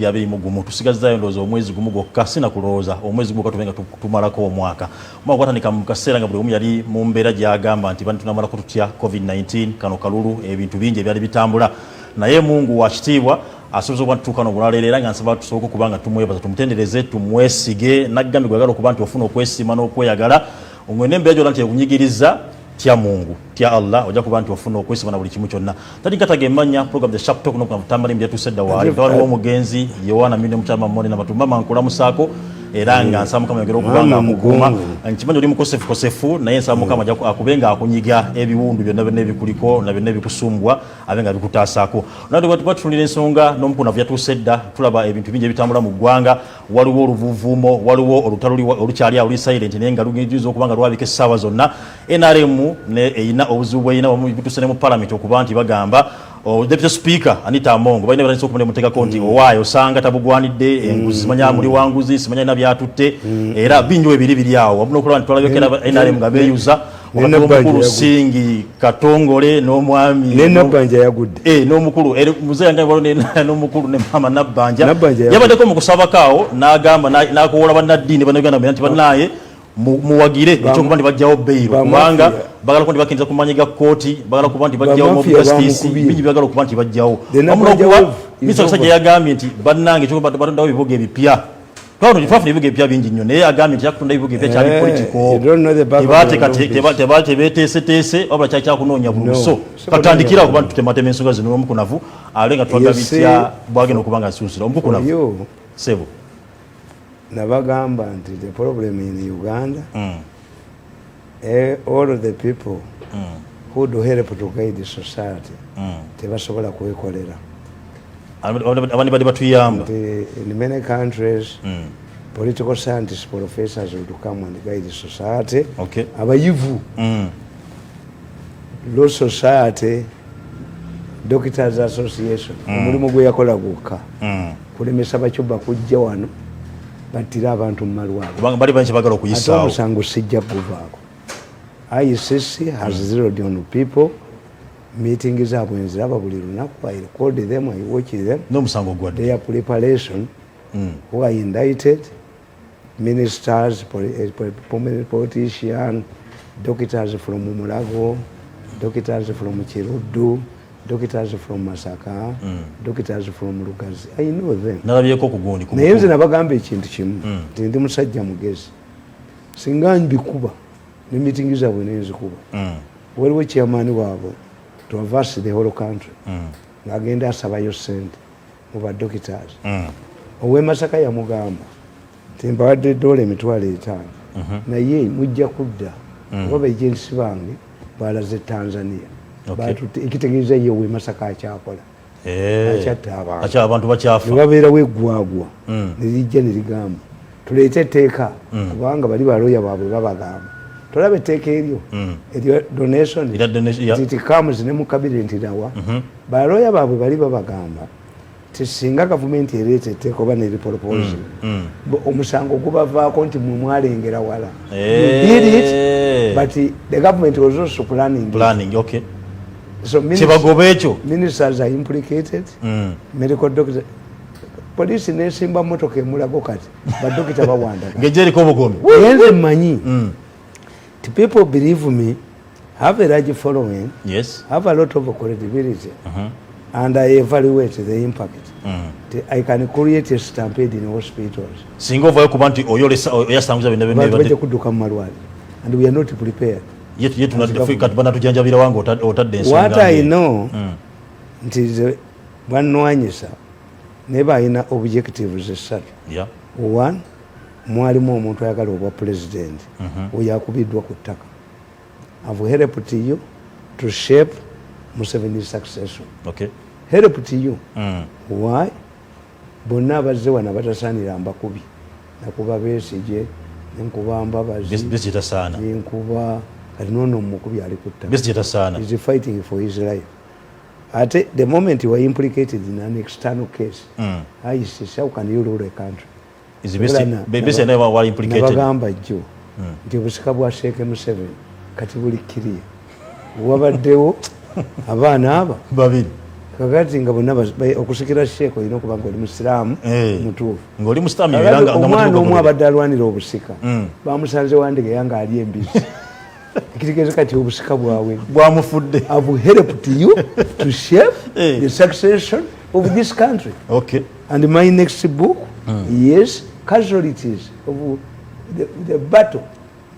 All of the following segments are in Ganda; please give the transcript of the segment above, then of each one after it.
yabiri mugumu tusigazayo ndozo omwezi gumu gokka sina kulooza omwezi gumu katuvenga tumalako omwaka mwaka kwatandika mu kaseera nga buli omu yali mu mbeera gyagamba nti bani tunamala kututya covid-19 kano kalulu ebintu bingi ebyali bitambula naye Mungu wa kitiibwa asoboza okuba ntutuuka n'obulala era nga nsaba tusoboka okuba nga tumwebaza tumutendereze tumwesige naggambi gwagala okuba nti ofuna okwesiima n'okweyagala omwene embeera gy'ola nti ekunyigiriza tya Mungu tya Allah ojja kuba nti ofuna okwesiima na buli kimu kyonna tadi katagemanya program the sharp talk no Tamale mbya tusedda wali tawali omugenzi Yohana mine mutama mmone na batumba mankula musako era nga nsamu kama yogera okubanga akukuma nkimanyi oli mukosefu naye nsamu kama akubenga akunyiga ebiwundu byonna nebikuliko na byonna bikusumbwa abenga bikutaasako nado batulira ensonga n'omukuna vya tusedda tulaba ebintu bingi ebitambula mu ggwanga waliwo oluvuvumo waliwo olutaluli olukyali ali silent naye nga luginjiza okubanga lwabika essaawa zonna NRM ne eyina obuzibu eyina bitusene mu parliament okuba nti bagamba Deputy Speaker Anita Amongo balina balanisa okumene mutega konti owaayo osanga tabugwanidde enguzi simanya muri wanguzi simanya na byatutte era binyo ebiri biri awo wabuna okulaba nti twalabikera NRM nga beeyuza omukulu Singi Katongole n'omwami Nabbanja yagudde n'omukulu muzee nga n'omukulu ne mama Nabbanja yabaddeko mu kusabakaawo n'agamba n'akoola bannaddiini bannayuganda nti bannaye muwagire ekyokuba nti bajjawo beyiro kubanga bagala okuba nti bakkiriza ku maanyi ga kkooti bagala okuba nti bajjawo mu justice bingi byagala okuba nti bajjawo minisita Kasajja yagambye nti bannange ekyokuba batondawo ebibuga ebipya twafuna ebibuga ebipya bingi nnyo naye agambye nti yakutunda ebibuga ebipya kyali politiko tebateeseteese wabula kyali kyakunoonya buluso katandikira okuba nti tutematema ensonga zino n'omukunavu ale nga twaga bitya bwagenda okuba nga nsunsira omukunavu sebo nabagamba nti the problem in Uganda all of the people who do help to guide the society tebasobola kwekolera abandi bali batuyamba in many countries political scientists professors will come and guide the society abayivu law society doctors association omulimu gwe yakola gwokka kulemesa bakyuba kujja wano batira abantu mu malwaliro bali banchi bagala okuyisaawo omusango sijja kuvaako ICC has zeroed on people meetings zaabwe nziraba buli lunaku I record them I watch them n'omusango gwadde their preparation who are indicted ministers politicians doctors from Mulago doctors from Kiruddu doctors from Masaka doctors from Lugazi I know them nalabyeko kugundi naye nze nabagamba ekintu kimu nti ndi musajja mugezi singa mbikuba ne meeting zaabwe nenzikuba waliwo chairman waabwe to advance the whole country ng'agenda asabayo sente mu ba doctors owe Masaka yamugamba nti mbawadde dola emitwalo 5 naye mujja kudda oba agency bange balaze Tanzania ekitegeeza ye we Masaka akyakola akyatta abantu bakyafa ne babeerawo eggwagwa ne lijja ne ligamba tuleete etteeka kubanga bali balooya baabwe babagamba tolaba etteeka eryo donation ziti comes ne mu cabinet nawa balooya baabwe bali babagamba ti singa gavumenti ereeta etteeka oba ne propose omusango gubavaako nti mwe mwalengera wala did it but the government was also planning okay so ministers are implicated medical doctors police nesimba motoka emulago kati badokita bawanda ngejeriko obugomi yenze manyi the people believe me have a large following have a lot of credibility and I evaluate the impact I can create a stampede in hospitals singo vayo kubanti oyasanguza bende bajja kuduka mu malwaliro and we are not prepared yetu tunadifika tubana tujanjabira wangu otadde ensonga what I know nti banwanyisa ne balina objectives esatu one mwalimu omuntu ayagala obwa president oyo akubiddwa ku ttaka I've helped you to shape Museveni's succession helped you why bonna abazze wano batasaanira mbakubi nakuba Besigye nenkuba Mbabazi nenkuba kati nono mukubi ali kutta is fighting for his life at the moment you are implicated in an external case how can you rule a country is best never were implicated nabagamba jjo nti obusika bwa Sheikh Museveni kati buli kiriya wabaddewo abaana aba babiri kakati nga bonna okusikira sheeko olina okuba nga oli musiraamu mutuufu ng'oli musiraamu omwana omu abadde alwanira obusika bamusanze wandegeya nga ali embizi ekitegeeza kati obusika bwawe bwamufudde. I've helped you to shape the succession of this country. Okay. And my next book is casualties of the battle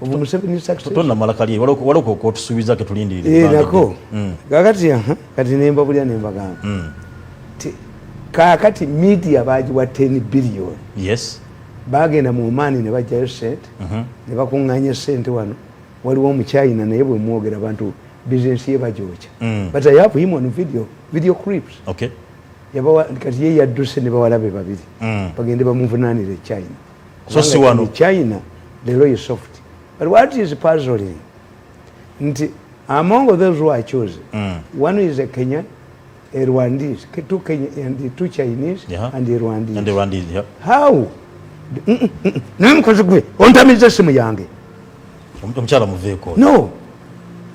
of Museveni's succession. Tonna malakali waloko ko tusubiza ke tulindirira. Nako. Kakati kati nemba bulya nemba gamba. Kakati media baji wa 10 billion. Yes. Bagenda mu mani ne bajjayo sente. Ne bakunganya sente wano. Waliwo mu China naye bwe mwogera abantu business ye bajocha. But I have him on video clips. Okay. Yabawa kati ye yadduse ne bawalabe babiri. Bagende bamuvunaanire China. So si wano China the law is soft. But what is puzzling? Among those who are chosen, one is a Kenyan, a Rwandese, two Kenyan and two Chinese, and a Rwandese. And the Rwandese, yeah. How? Ontamiza simu yange. No,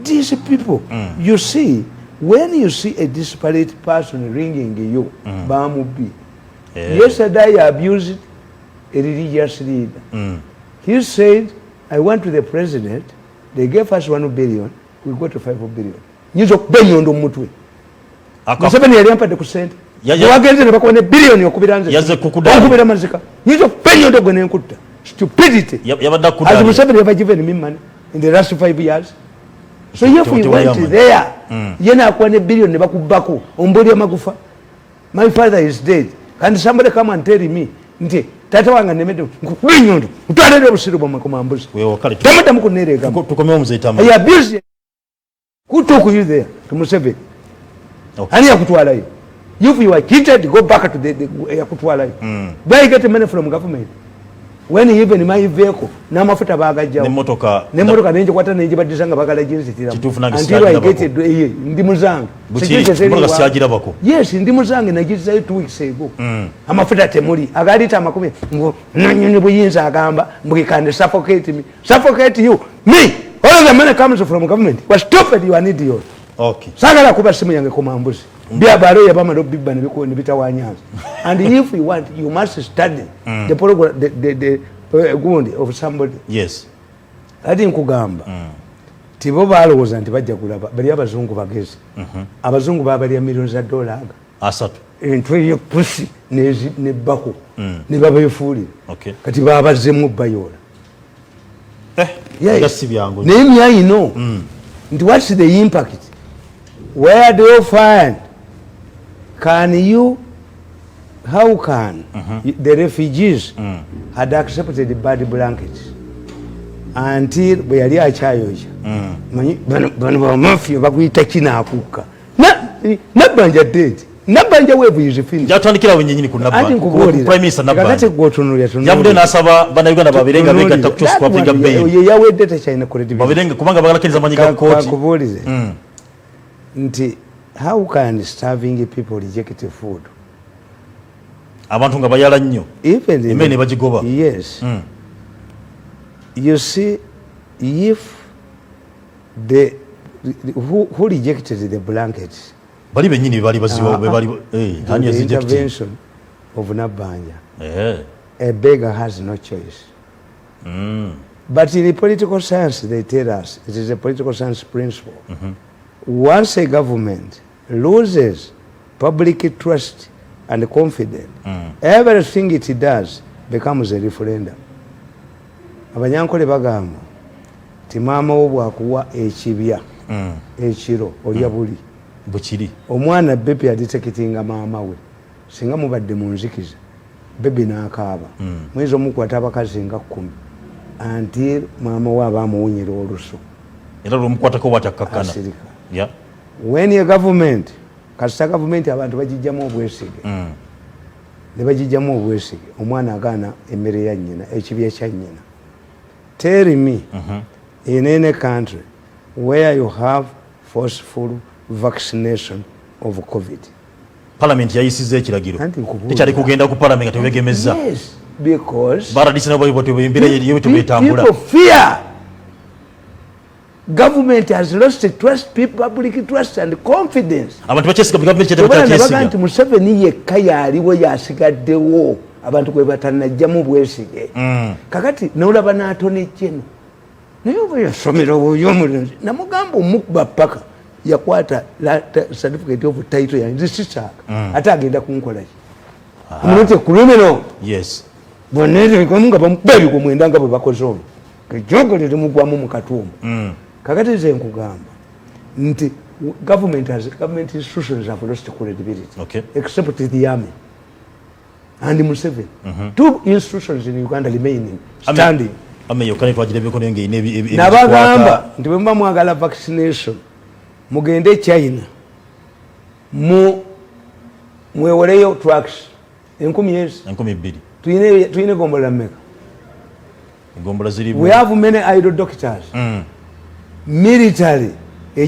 these people, you see, when you see a disparate person ringing you, Bamubi. Yesterday I abused a religious leader. He said, I went to the president, they gave us 1 billion, we go to 5 billion. Nyizo billion ndo mutwe. Museveni yali ampadde ku sente. Wagenze ne bakuwa ne billion yokubiranze. Yaze kukudala. Okubira mazika. Nyizo billion ndo gwe nenkutta. Stupidity. Yabadda kudala. As Museveni ever given me money in the last 5 years. So if we went there, yena akuwa ne billion ne bakubako, omboli amagufa. My father is dead. Can somebody come and tell me, nti tata wanga nemede binyondo utwalere busiru bwa makomambuzi wewe kale tamata mukunereka tukomeo muzeyitama ya busy kutoku you there to Museveni. Okay. Ani yakutwala yo if you are cheated go back to the yakutwala yo where you get money from government when even my vehicle namafuta bagajja nemotoka nenje kwata nenje badisanga bagala jinsi tira until I get it ndi muzange motoka siagira bako yes ndi muzange nagiza 2 weeks ago amafuta temuli agalita makumi ngo nanyoni buyinza agamba mbukikande suffocate you me all the money comes from government was stupid you are an idiot. Okay. Sagala kuba simu yange komambuzi bia baro ya bama do bibba ne bitawanyaza and if you want you must study the program the gundi of somebody. Yes. Ati nkugamba tibo balowooza nti bajja kulaba bali abazungu bagezi abazungu babali millions of dollars asatu entwe ye pusi ne bako ne babefuulira. Okay. Kati babazemu bayola yes byangu name ya ino and what's the impact? Where do you find? How can the refugees had accepted the bad blankets until we are achayoja bano mafia bakuyita kinakuka nabanja date nabanja wevu is finished jatandikira wenyenyini kunabanja prime minister nabanja kakate gotunulya yabude nasaba bana Uganda babirenga bega takuchus kwa piga bail ye yawede ta China collective babirenga kubanga bagalakiriza manyiga court kubulize nti how can starving people reject food abantu nga bayala nnyo even imene bajigoba. Yes. You see if the who rejected the blankets bali benyini bali baziwa bali hani the intervention of Nabanja. A beggar has no choice. But in the political science they tell us it is a political science principle. Once a government loses public trust and confidence, everything it does becomes a referendum. Abanyankole bagamba ti maama wo bwakuwa ekibya ekiro olya buli bukiri omwana bebe aditekitinga maama we singa mubadde mu nzikiza bebe n'akaaba mwezi omukwata abakazi nga 10 until maama we abamuwunyira olusu era lwomukwatako bwatakkakkana. Yeah. When a government kasita government abantu bagijjamu obwesige ne bagijjamu obwesige omwana agaana emmere ya nnyina ekibya kya nnyina. Tell me in any country where you have forceful vaccination of COVID. Parliament yayisize ekiragiro tekyali kugenda ku parliament nga tebegemeza. Yes, because baradisi nabo bote bimbira yeyo tebetambula. People fear government has lost trust, public trust and confidence. Abantu bachesika government chetebatachesiga. Nti Museveni yekka yaliwo yasigaddewo abantu kwe batanajjamu bwesige. Kakati n'olaba n'atone General. Naye oba yasomera obuyomulenzi namugamba omukuba paka yakwata certificate of title ya nzisisaka ate agenda kunkola ki omuntu criminal. Yes. Bonere nga bamubabi ku mwenda nga bwe bakoze olwo kejogole limugwamu mu katumba. Kakati nze nkugamba nti government institutions have lost credibility. Okay. Except the army and Museveni. Two institutions in Uganda remaining standing. Nabagamba nti bwe muba mwagala vaccination mugende China mwewoleyo trucks 10,000 tuyine gombola mmeka. We have many idle doctors. Military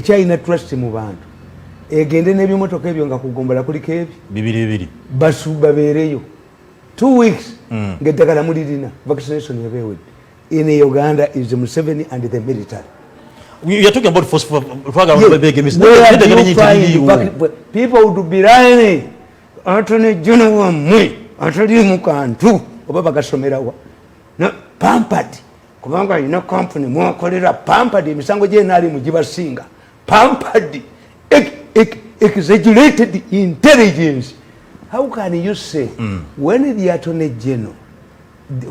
China trust mu bantu egende n'ebimotoka ebyo nga kugombola kuliko ebyo babeereyo 2 weeks ng'eddagala mulirina vaccination yabeewedde. In Uganda is the Museveni and the military. We are talking about force. People would be lying. Attorney General atali mukantu oba bagasomerawa no pampered kubanga ina company mwakolera pampered emisango gye nali mugibasinga pampered exaggerated intelligence. How can you say when the Attorney General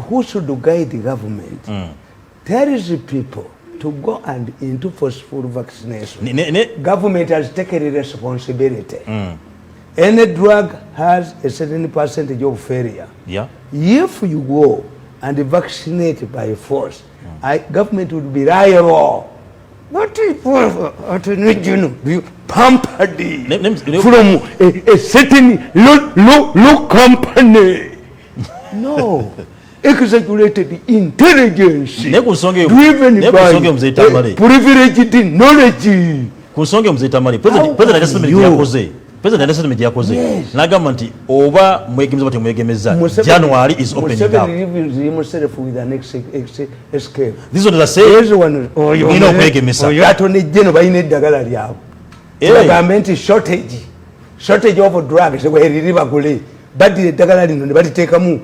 who should guide the government tells the people to go and into forceful vaccination? Government has taken a responsibility. Any drug has a certain percentage of failure. Yeah. If you go and vaccinate by force, government would be liable. What if Attorney General pampered from a certain low company? No. Exaggerated intelligence driven by privileged knowledge. Kusonge mzitamali President assessment yakoze nagamba nti oba mwegemeza bati mwegemeza January is opening up. Himself with an escape. This one is a say you know mwegemeza Attorney General bayine eddagala lyabo bagamba shortage of drugs weriri bagule badire eddagala lino ne baliteekamu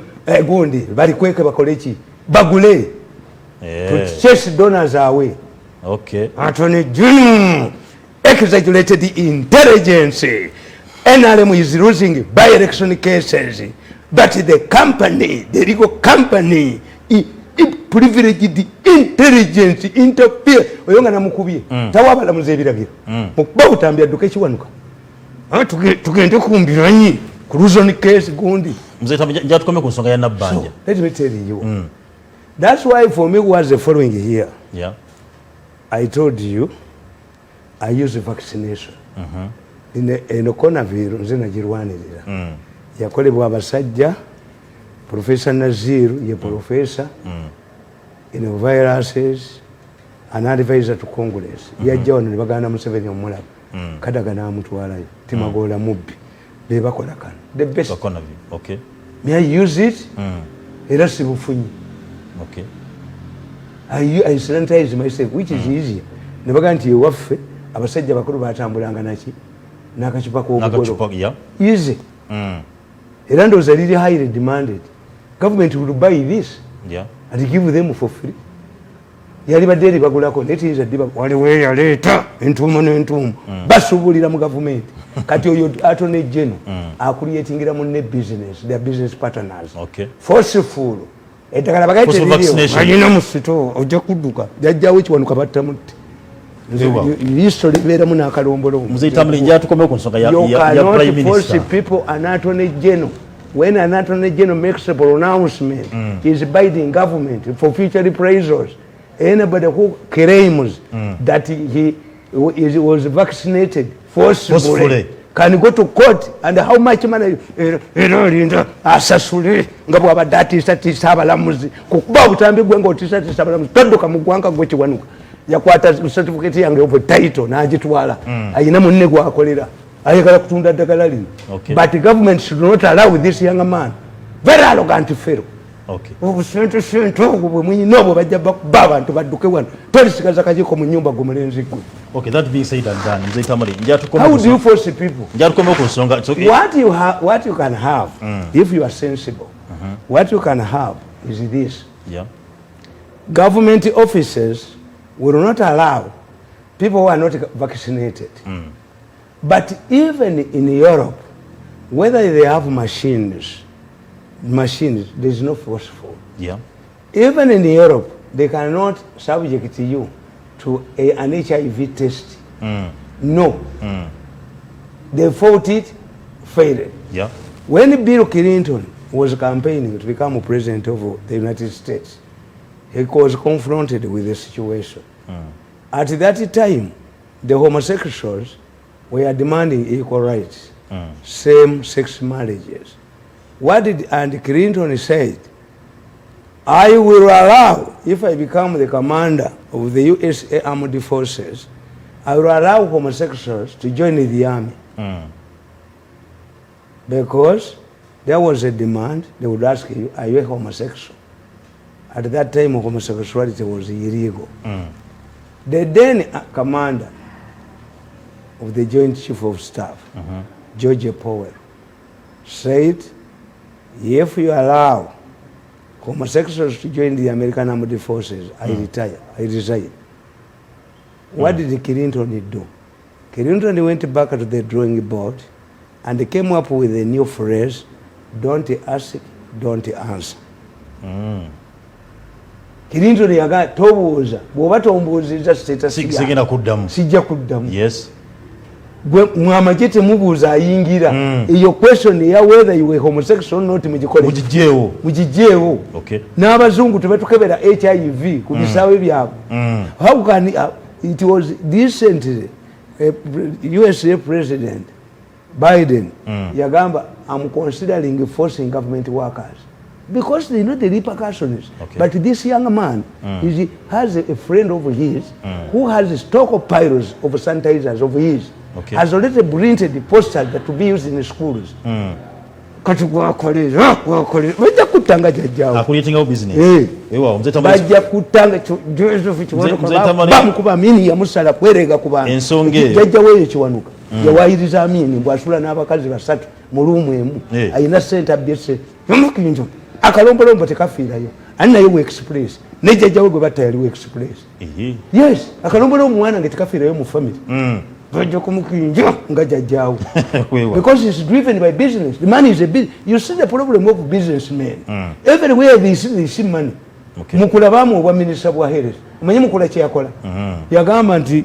gundi bali kweke bakole ki bagule to chase donors away. Okay. Attorney General exaggerated intelligence. NRM is losing by-election cases, but the company, the legal company, privileged intelligence interfere. Oyonga na mukubye tawabala muzebiragiro mukuba utambya duke kiwanuka tugende kumbira nyi ku reason case gundi mzeta njatukomye ku nsonga ya nabbanja. Let me tell you, that's why for me was the following here. Yeah. I told you I use vaccination. In the coronavirus nze nagirwanirira yakolebwa abasajja Professor Nazir ye professor in viruses an advisor to Congress yajja wano ne bagana Museveni omulaba kadaga n'amutwalayo timagola mubbi be bakola kano the best. Okay. May I use it? Era sibufunyi. Okay. I sanitize myself which is easier. Ne bagana nti ewaffe abasajja bakulu batambulanga naki n'akacupa k'obugolo easy. Era ndowooza liri highly demanded. Government will buy this and give them for free. Yali badde eri bagulako netiyinza ddiba waliwo eyaleeta entuumo n'entuumo basuubulira mu gavumenti kati oyo Attorney General akulyetingira munne business, their business partners. Forceful eddagala bagaitealina mu sito ojja kudduka jajjawo ekiwanuka battamutti history beeramu n'akalombolo. Muzitamali njatukomye ku nsonga ya Prime Minister. Force people an Attorney General. When an Attorney General makes a pronouncement, he is binding government for future reprisals. Anybody who claims that he was vaccinated forcibly can go to court, and how much money asasule nga bw'abadde atiisatiisa abalamuzi kukuba obutambi gwe ng'otiisatiisa abalamuzi todduka mu ggwanga gwe kiwanuka yakwata certificate yange of title n'agitwala ayina munne gwakolera ayagala kutunda ddagala lino. But government should not allow this young man, very arrogant fellow, obusente sente obwo bwe mwinina obwo bajja bakuba abantu badduke wano tolisigaza kajiko mu nyumba gwe mulenzi gwe. Okay, that being said and done, Mzee Tamale, how do you force people? Okay. What you can have, if you are sensible, what you can have is this. Yeah. Government offices will not allow people who are not vaccinated. But even in Europe, whether they have machines, there is no forceful. Yeah. Even in Europe, they cannot subject you to an HIV test. No. They fought it, failed. Yeah. When Bill Clinton was campaigning to become president of the United States, he was confronted with the situation. At that time, the homosexuals were demanding equal rights, same-sex marriages. And Clinton said, I will allow, if I become the commander of the USA Armed Forces, I will allow homosexuals to join the army. Because there was a demand, they would ask you, are you a homosexual? At that time, homosexuality was illegal. The then commander of the Joint Chief of Staff, George Powell, said, if you allow homosexuals to join the American Armed Forces, I resign. What did Clinton do? Clinton went back to the drawing board and came up with a new phrase, don't ask, don't answer. Clinton yaga tobuuza bw'oba tombuuzizza status sigenda kuddamu sijja kuddamu. Yes. Gwe mwamagye temubuuza ayingira eyo question ya whether you were homosexual or not mugijjeewo. Okay. N'abazungu tebatukebera HIV ku bisaawe byabwe. How can it was recently USA President Biden yagamba I'm considering forcing government workers because they know the repercussions. Okay. But this young man has a friend of his who has a stockpiles of sanitizers of his. Okay. Has already printed posters that to be used in the schools. Kati gwakolera bajja kutanga jajjawo akuleetingawo business. Ewa Mzee Tamale bajja kutanga Joseph Kiwanuka bamukuba amini yamusala kwerega ku bantu ensonge jajjawo eyo Kiwanuka yawayiriza amini mbwasula n'abakazi basatu mu luumu emu ayina sente abyese yamukinjo akalombolombo tekafiirayo ani naye we express ne jajjawo gwe batta yaliwo express. Yes, akalombolombo mwana ngetekafiirayo mu family. Bajja kumukinja nga jajjawo because it's driven by business. The money is a business. You see the problem of businessmen. Everywhere they see money. Mukulabamu obwa minisita bwa health omanyi mukula kyeyakola yagamba nti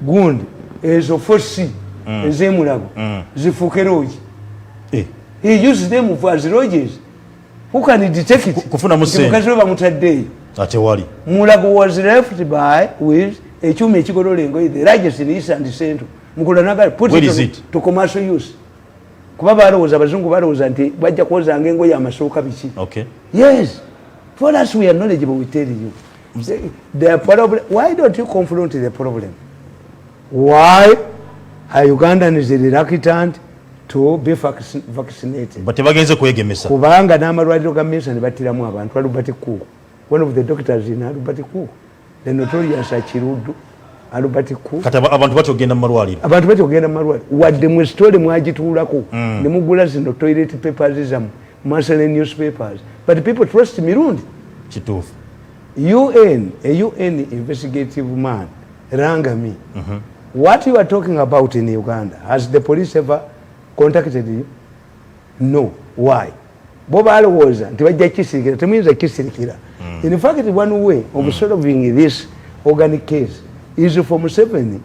gundi ezo fosi ez'emulago zifuuke loogi. He used them as lodges. Who can detect it? Kufuna musenge mukazi we bamutaddeeyo ate wali mulago was left by with ekyuma ekigolola engoye the largest in East and Central. Mukula naga put it to commercial use. Kuba balowooza abazungu balowooza nti bajja kwozanga engoye amasooka biki. Okay. Yes. For us we are knowledgeable, we tell you. The problem, why don't you confront the problem? Why are Ugandans reluctant to be vaccinated? But tebagenze kwegemesa. Kubanga n'amalwaliro ga Mesa ne battiramu abantu Albert Cook. One of the doctors in Albert Cook. The notorious Achirudu, Albert Cook. Kati abantu batogenda mu malwaliro. Abantu batogenda mu malwaliro. Wadde mu story mwagituulako. Ne mugula zino toilet papers zamu. Masale newspapers. But people trust mirundi. Kituufu. A UN investigative man rang me. What you are talking about in Uganda, has the police ever contacted you? No. Why? Boba alowooza nti bajja kisirikira temuyinza kisirikira. In fact, one way of solving this organic case is for Museveni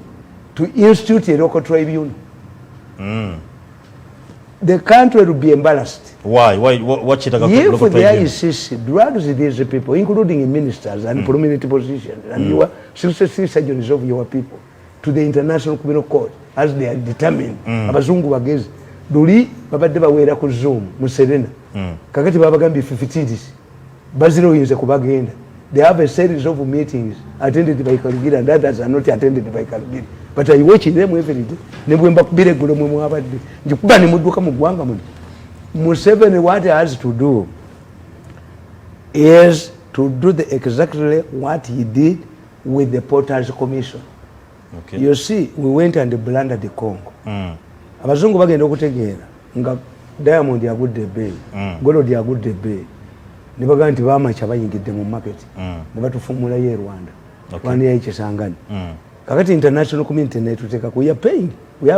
to institute a local tribunal. The country will be embarrassed. Why? What should I if there is drugs these people, including ministers and prominent positions, and you are 63 surgeons of your people, to the International Criminal Court, as they are determined. Abazungu bagezi. Duli babadde bawera ku Zoom mu Serena. Kakati babagambye 15 baziro yinze kubagenda. They have a series of meetings attended by Kalugiri and others are not attended by Kalugiri. But I watch them every day. Ne bwemba kubire gulo mu mwabadde. Njikuba ne mudduka mu gwanga mu. Museveni what he has to do, he has to is to do exactly what he did with the Porters Commission. Okay. You see, we went and blundered the Congo. Abazungu bagenda okutegeera nga Diamond yagudde ebbeeyi, Gold yagudde ebbeeyi, ne bagamba nti baamaca bayingidde mu market, ne batufumulayo e Rwanda. Rwanda yayikisangani. Kakati international community netuteekako, we are paying. We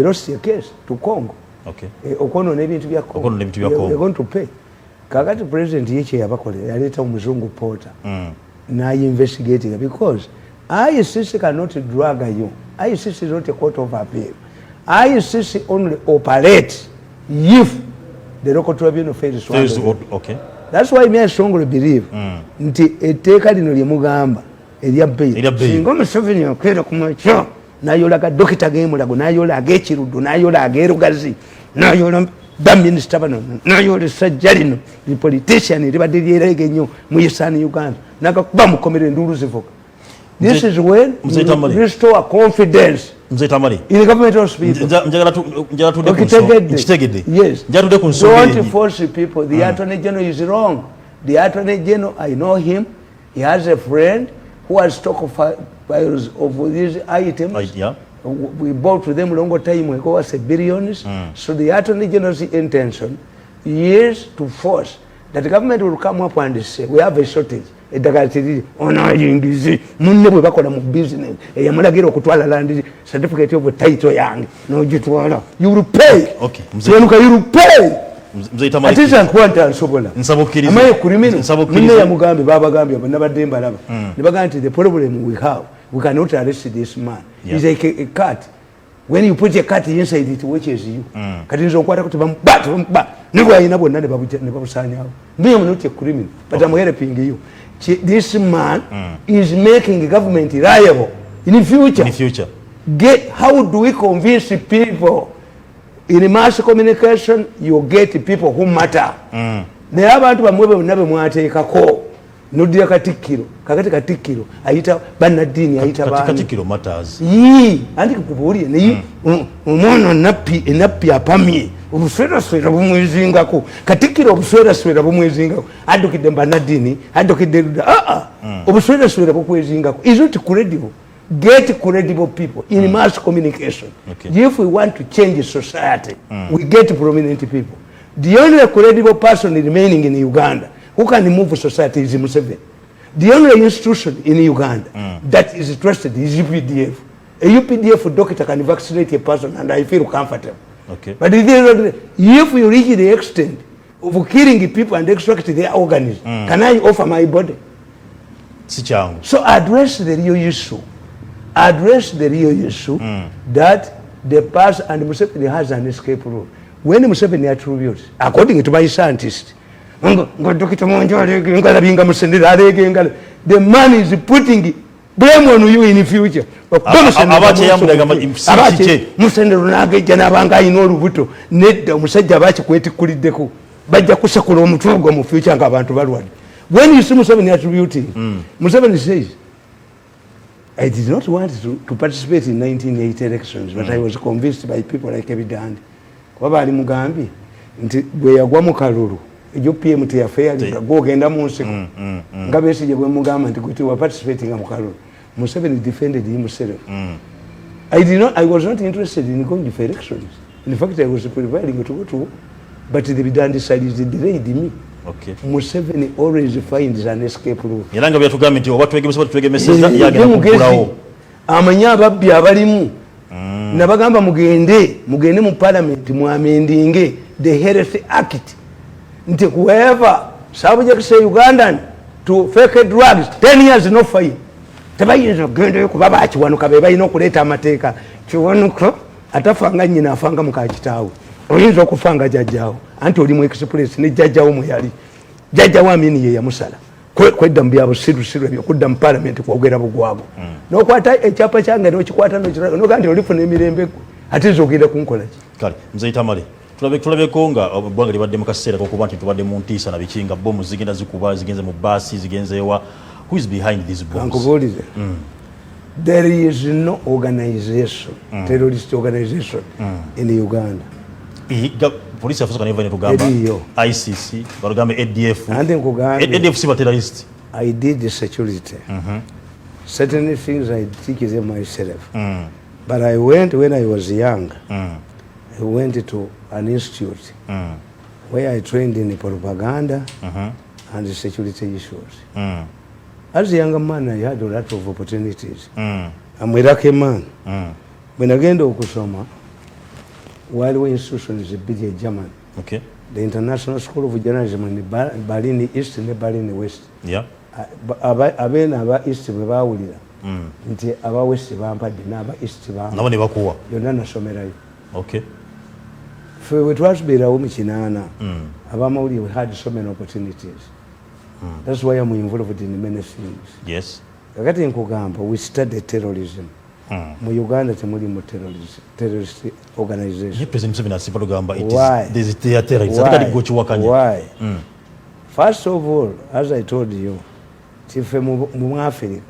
lost a case to Congo. Okay. Okwonoona ebintu bya Congo. We are going to pay. Kakati president yekye yabakolera yaleeta omuzungu Porter. Investigating because ICC cannot drag you. ICC is not a court of appeal. ICC only operates if the local tribunal fails to okay. That's why me I strongly believe nti etteeka lino lye mugamba erya bail singa Museveni akwera ku macho nayola ga dokita geemulago nayola ag'ekiruddu nayola ag'erugazi nayola baminister bano nayola sajja lino the politician libadde lyerege ennyo mu Eastern Uganda nagakuba mukomera enduulu zivuga. This is when you restore confidence in the government hospital. Yes. Don't force people. The Attorney General is wrong. The Attorney General, I know him. He has a friend who has stockpiles of these items. We bought to them a long time ago as billions. So the Attorney General's intention is to force that the government will come up and say, we have a shortage. Eddagala tiri onayingize munne bwe bakola mu business eyamulagira okutwala land certificate of title yange n'ogitwala you will pay. Okay, mzeenuka you will pay. Mzee Tamale atiza nkwanta nsobola nsabukiriza amaye kulimino munne yamugambe babagambye nabadde mbalaba ne bagamba nti the problem we have we cannot arrest this man. He's like a cat. When you put a cat inside it watches you. Kati nzo nkwata kuti bamba nibo ayina bonna ne babusanyawo. Me am not a criminal but I'm helping you. This man is making government reliable in the future. How do we convince people? In mass communication, you get people who matter. There are abantu bamwe bonna mwateekako nodira Katikkiro kakati Katikkiro ayita bannaddiini ayita bana Katikkiro matters andi kubuulire naye omwana nappi apamye obusweerasweera bumwezingako Katikkiro obusweerasweera bumwezingako addukidde bannaddiini addukidde obusweerasweera bukwezingako is not credible. Get credible people in mass communication. If we want to change society we get prominent people. The only credible person remaining in Uganda who can move society is Museveni. The only institution in Uganda that is trusted is UPDF. A UPDF doctor can vaccinate a person and I feel comfortable. Okay. But if we reach the extent of killing people and extracting their organisms, can I offer my body? So address the real issue. Address the real issue that the person and Museveni has an escape route. When Museveni attributes, according to my scientist, the man is putting blame on you in the future. When you see Museveni attributing, Museveni says, I did not want to participate in 1980 elections, but I was convinced by people like Ebidandi. Wabali Mugambi, bwe yagwa mu kalulu ejo PMT affair go genda mu nsiko ngabesi je bwe mugamba nti kuti wa participating mu kalulu. Museveni defended himself. I was not interested in going for elections. In fact, I was preparing to go to, but the Bidandi side is delayed me. Okay. Museveni always finds an escape route. Yalanga byatugambe nti obatuwegemesa yagenda kukulawo. Amanya ababbi abalimu. Nabagamba mugende mu parliament mu amendinge the Health Act. Nti whoever subject say Ugandan to fake drugs 10 years no fine. Tebayinza kugenda kuba bakiwanuka be bayina okuleeta amateeka. Kiwanuka atafanga nnyina afanga mukakitaawe. Oyinza okufanga jjajjaawo anti oli mu express ne jjajjaawo mwe yali. Jjajjaawo amini ye yamusala. Kwedda mu byabusirusiru ebyo kudda mu parliament kwogera bugwago. N'okwata ekyapa kyange n'okikwata n'oga nti olifuna emirembe ate nze ogenda kunkola ki? Kale Mzee Tamale tulabeko nga eggwanga libadde mu kaseera kokuba nti tubadde mu ntiisa na bikinga bomu zigenda zikuba zigenze mu baasi zigenzeewa. Who is behind these bombs? Ankubuulize. There is no organization, terrorist organization in Uganda. police yafuuka neva ne tugamba ICC balugamba ADF andi nkugambye ADF si ba terrorist. I did the security. Certain things I teach them myself. But I went when I was young. I went to an institute where I trained in propaganda and security issues. As a younger man, I had a lot of opportunities. I'm a lucky man. When I get to Okusoma, while we institution is a big German. Okay. The International School of Journalism in Berlin East and Berlin West. Yeah. Abena aba East bawulira. Nti aba West bampadde n'aba East bampa. Nabo ne bakuwa. Yonna nasomerayo. Okay. Ffe we twasubiirawo mu kinaana. Abamawulire we had so many opportunities. That's why I'm involved in many things. Yes. Kakati nkugamba we study terrorism. Mu Uganda temuli mu terrorist organization. President Museveni asipa lugamba it Why? is terrorist. Atakali gochiwakanya. Why? First of all, as I told you, tife mu Africa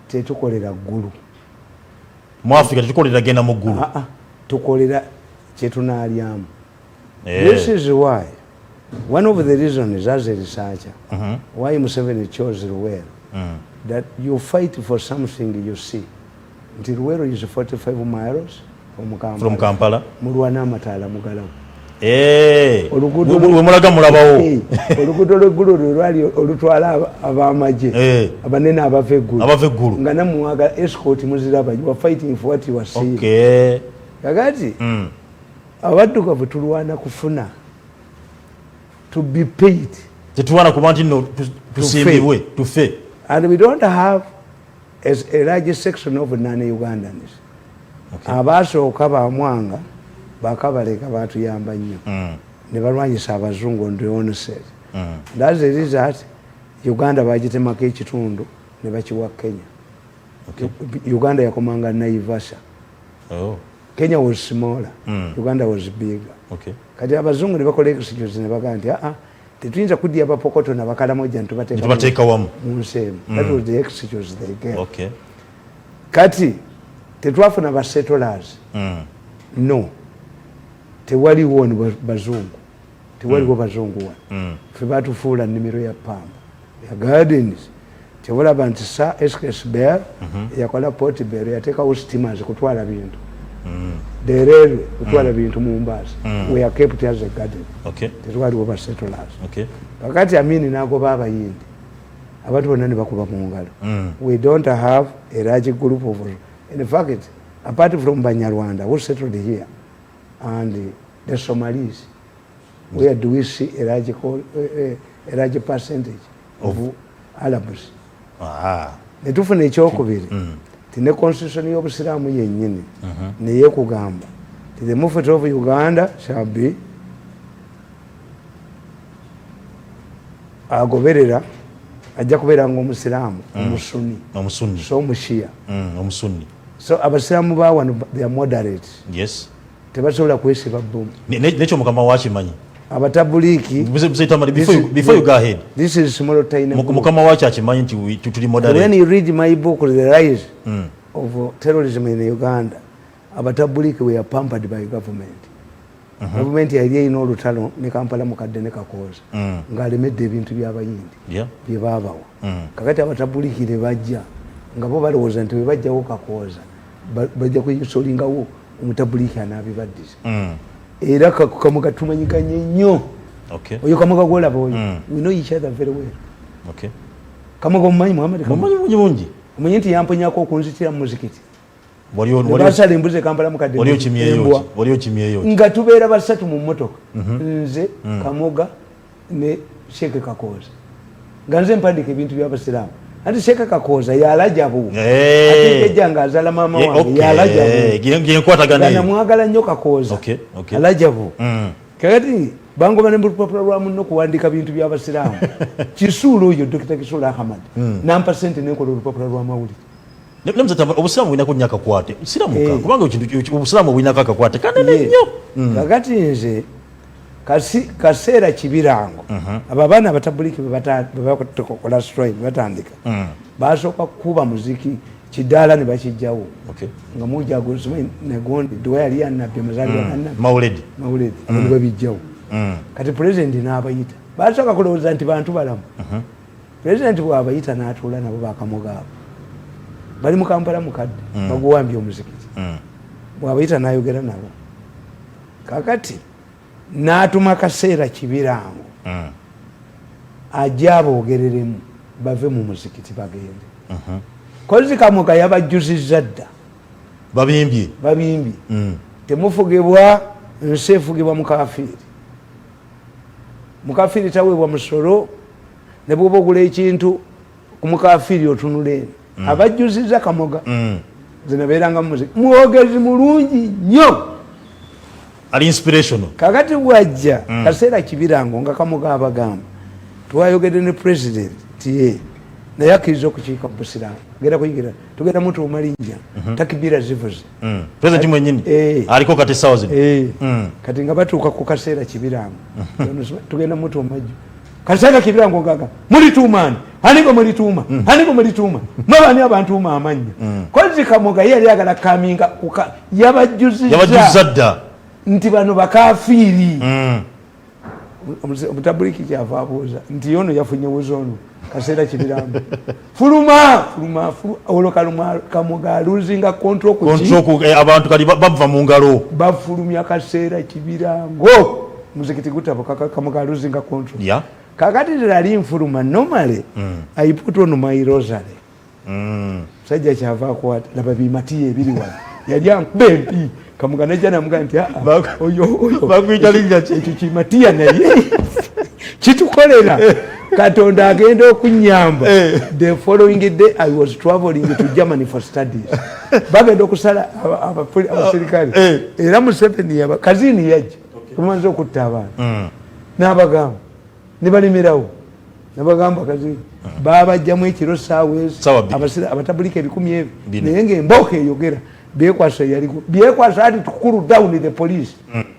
tetukolera ggulu. Mu Africa tetukolera genda mu ggulu. Tukolera kyetunaalyamu. This is why one of the reasons as a researcher why Museveni chose Luwero that you fight for something you see. Nti Luwero is 45 miles from Kampala. Mulwana amataala mugalawo. Mulaga mulabawo. Oluguudo lw'eggulu lwali olutwala ab'amagye abanene abava eggulu nga namuwaga escort muziraba you are fighting for what you are seeing. Okay. Kakati abaddugavu tulwana kufuna to be paid. Tetulwana kuba nti no tusimbibwe tufe. And we don't have as a large section of non-Ugandans. Abasooka bamwanga bakabaleka batuyamba nnyo ne balwanyisa abazungu on the onset. That's the reason Uganda bagitemako ekitundu ne bakiwa Kenya. Uganda yakomanga Naivasha. Kenya was smaller. Uganda was bigger. Kati abazungu ne bakola excuse ne bagamba nti tetuyinza kudya abapokoto nabakalamoja ntubateeka wamu mu nsi emu. That was the excuse they gave. Kati tetwafuna basettlers. No. Tewaliwo bazungu. Tewaliwo bazungu wano. Ffe batufuula nnimiro ya pamba ya gardens. Tewalaba nti sa SKS Bear yakola Port Bear yateekawo steamers kutwala bintu. The railway kutwala bintu mu Mombasa. We are kept as a garden. Tetwaliwo basettlers. Kakati Amini n'agoba abayindi. Abantu bonna ne bakuba mu ngalo. We don't have a large group of, in fact, apart from Banyarwanda who settled here and the Somalis, where do we see a large percentage of Arabs? Netufuna ekyokubiri tine constitution y'obusiraamu yennyini neye kugamba the movement of Uganda shall be agoberera ajja kubeera ng'omusiraamu omusuni so omushiya omusuni so abasiraamu bawano they are moderate. Yes. Tebasobola kwesiba bbomu nekyo mukama wakimanyi abatabuliki before you go ahead. This is small tiny mukama wachi akimanyi nti tuli moderate. When you read my book The Rise of Terrorism in Uganda, abatabuliki were pampered by government. Government yali erina olutalo ne Kampala mukadde ne Kakooza ng'alemedde ebintu by'abayindi bye baabawa. Kakati abatabuliki ne bajja nga bo balowooza nti bwe bajjawo Kakooza bajja kuyisolingawo omutabuliki anaabibaddiza. Era kamuga tumanyikanye nnyo. Oyo kamuga gwolaba oyo. We know each other very well. Kamuga omumanyi Muhammad Kamuga mungi. Omanyi nti yamponyako okunzitira mu muzikiti. Basala embuzi Kampala mukadde. Waliyo kimyeyo. Nga tubeera basatu mu mmotoka. Nze Kamuga ne Sheikh Kakooza. Nga nze mpandika ebintu by'abasiraamu. Ati Sheikh Kakooza yalajabu. Ate ejjanga azala mama wange yalajabu. Gyenkwatagana. Namwagala nnyo Kakooza. Alajabu. Kakati bangoba ne programu no kuwandika bintu by'abasiraamu. Kisuulu oyo Dr. Kisuulu Ahmad. Nampa sente n'enkola olupapula lw'amawulire. Obusiraamu bulina kunnya kakwate. Siramuka kubanga obusiraamu bulina kakwate kanene nnyo. Kakati nze kaseera kibirango abo abaana abatabuliki bebakola strike batandika basooka kuba muziki kidaala ne bakijjawo nga mujago negondi dwe yali annabbi mazali annabbi mawuledi ne babijjawo kati president n'abayita basooka kulowooza nti bantu balamu president bw'abayita n'atuula nabo bakamugaabo bali mu Kampala mukadde baguwambye omuzikiti bw'abayita n'ayogera nabo kakati n'atuma Kaseera Kibirango ajja aboogereremu bave mu muzikiti bagende kozi Kamoga yabajjuzizza dda babimbye temufugibwa nsi efugibwa mukafiiri taweebwa musolo ne bw'oba ogula ekintu ku mukafiiri otunule abajjuzizza Kamoga zinabeeranga muziki mwogezi mulungi nnyo ali inspirational kakati bwajja Kaseera Kibirango nga Kamoga abagamba twayogedde ne president tiye naye akkiriza okukiika mu busiraamu genda kuyigira tugenda mutuuma linnya takibira zivuze president mwennyini aliko kati essaawa zino kati nga batuuka ku Kaseera Kibirango tugenda mutuuma jjo Kaseera Kibirango ngaga mulituumaani anigo mulituuma mwabani abantuuma amannya kozi Kamoga yali agala kaminga yabajjuzizza dda nti bano bakafiiri omutabuliki kyava abuuza nti yono yafunye buzono Kaseera Kibirango fuluma olwo Kamoga aluzinga control abantu kali bava mu ngalo bafulumya Kaseera Kibirango muzikiti gutabo Kamoga aluzinga control kakati lali nfuluma normally I put on my rosary sajja kyava akwata laba bimatiye ebiri wano yali ankubempi Kamoga najja namuga nti oyo bakwitalinga ekyo kimatiya naye kitukolera Katonda agenda okunyamba the following day I was traveling to Germany for studies bagenda okusala abasirikale era Museveni yaba kazini yajja kumanza okutta abaana n'abagamba ne balimirawo nabagamba kazini babajjamu ekiro saawa abatabulika 10 naye ng'embooka eyogera byekwasa ati tukulu down the police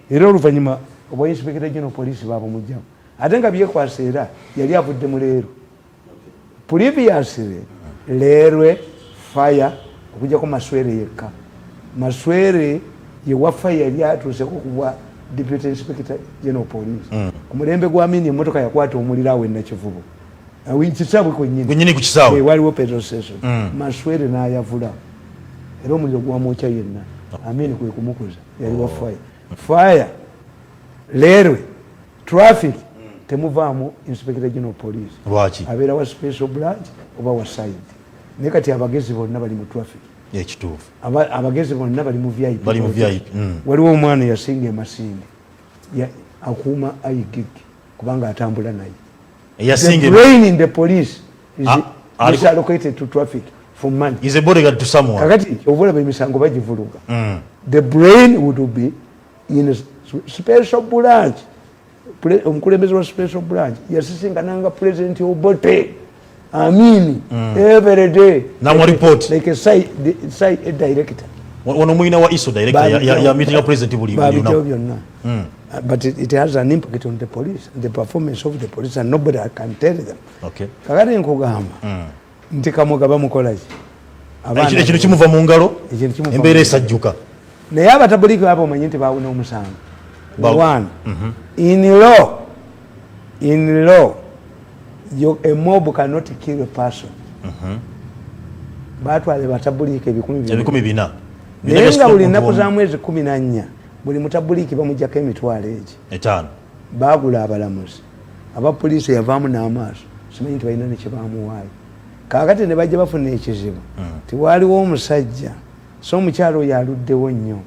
era oluvannyuma obwa inspector general police babamugjamu ate nga byekwasa era yali avudde mu leero previously leerwe fire okujjako Maswere yekka Maswere yewa fire yali atuuseko kubwa deputy inspector general police ku mulembe gwa Amini emmotoka yakwata omuliro awo Nakivubo awinkisaabwe kwennyini ku kisaawe waliwo petrol station Maswere n'ayavula era omuliro gwamwokya yenna Amini kwe kumukuza yaliwa fire leerwe traffic temuvaamu inspector general police lwaki abeera wa special branch oba wa side naye kati abagezi bonna bali mu traffic ekituufu abagezi bonna bali mu VIP waliwo omwana yasinga emasinde akuuma igig kubanga atambula naye the brain in the police is allocated to traffic for money is a bodyguard to someone kakati obulaba emisango bagivuluga the brain would be in a special branch omukulembeze wa special branch yasisinkananga president Obote Amini every day namu report like a side director ono mwina wa ISO director ya meeting of president buli byonna but it has an impact on the police, the performance of the police, and nobody can tell them. Okay. Kakati nkugamba nti Kamoga bamukolaje ekintu kimuva mu ngalo embeera esajjuka naye abatabulika abo omanyi nti baawuna omusango. One, in law, a mob cannot kill a person. Batwale batabulika ebikumi bina. Naye nga buli nnaku za mwezi 14 buli mutabuliki bamujjako emitwalo egi 5 baagula abalamuzi abapoliisi yavaamu n'amaaso simanyi nti balina nekye baamuwaayo. Kaakati ne bajja bafuna ekizibu tiwaaliwo omusajja so omukyalo oyo aluddewo nnyo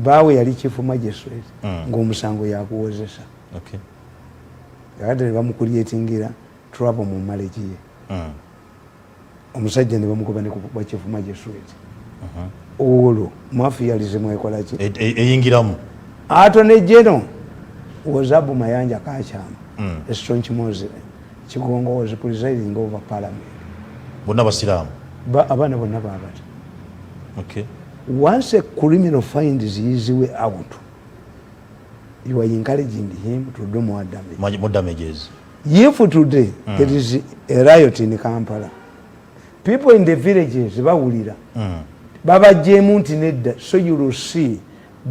baawe yali chief magistrate ng'omusango yaguwozesa. Kaakati ne bamukulyetingira trouble mu marriage ye omusajja ne bamugoba ne kuba chief magistrate. Olwo mafialism ekolaki eyingiramu Attorney General was Abu Mayanja Kachama, a staunch Muslim. Chigongo was presiding over parliament. Bonna basiramu abana bonna babati. Okay. Once a criminal finds his way out, you are encouraging him to do more damage. More damages. If today there is a riot in Kampala, people in the villages bawulira babajjeemu nti nedda. So you will see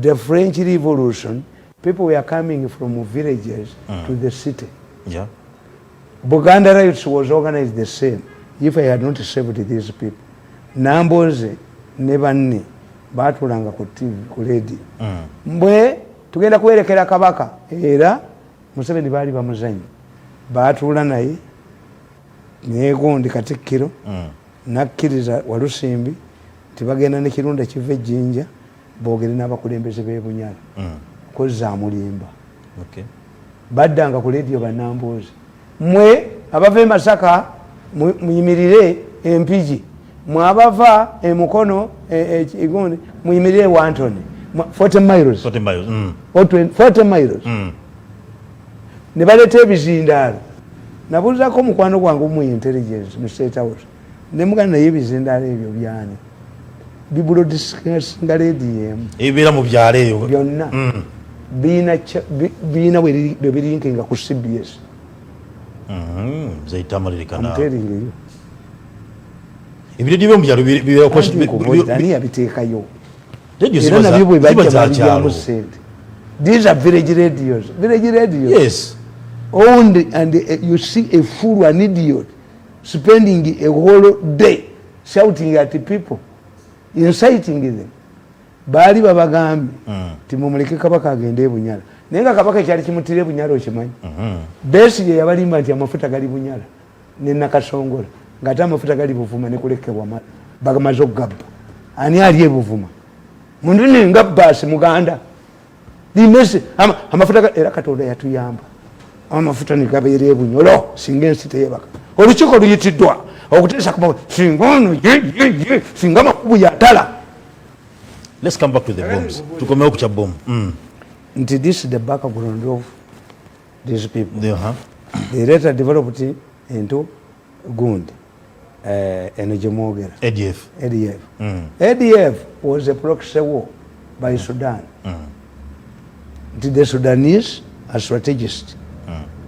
the French Revolution, people were coming from villages to the city. Yeah. Buganda Riots was organized the same. If I had not saved these people, Namboze ne banne baatulanga ku TV ku radio. Mbwe tugenda kwerekera kabaka era Museveni baali bamuzanyi baatuula naye neegondi Katikkiro nakkiriza Walusimbi nti bagenda ne kirunda kiva Ejjinja boogere n'abakulembeze b'e Bunyala kozza amulimba. Baddanga ku radio bannamboozi, mmwe abava e Masaka muyimirire Empigi, mmwe abava e Mukono Igondi muyimirire e Wantoni 40 miles 40 miles ne baleeta ebizindaalo. Nabuuzako mukwano gwange mu intelligence mu State House ne mugana naye ebizindaalo ebyo byani bibulodisikasinga radio emu ebibeera mu byalo eyo byonna biina bwe birinkinga ku CBS. Zaitamalirikana Mteeringeyo ebiredi byo mu byalo bibeera ani yabiteekayo era nabyo bwe bajja babijjamu ssente. These are village radios. Village radios. Yes. Owned and you see a fool, an idiot, spending a whole day shouting at the people, inciting them. Baali babagambi timumuleke kabaka agende e Bunyala. Naye nga kabaka ekyali kimutira e Bunyala okimanyi. Besigye yabalimba nti amafuta gali Bunyala ne Nakasongola ng'ate amafuta gali Buvuma ne kulekebwa bagamaze okugabba. Ani ali e Buvuma? Muntu nga bbaasi Muganda. Limesi amafuta era Katonda yatuyamba. Amafuta ne gabeera e Bunyolo singa ensi teyebaka. Olukiiko luyitiddwa okuteesa ku singa ono singa amakubu yatala. Let's come back to the bombs. Tukomeo kucha bomb. Nti this is the background of these people. They later developed into Gundi, Enejemogera. ADF. ADF was a proxy war by Sudan. The Sudanese are strategists.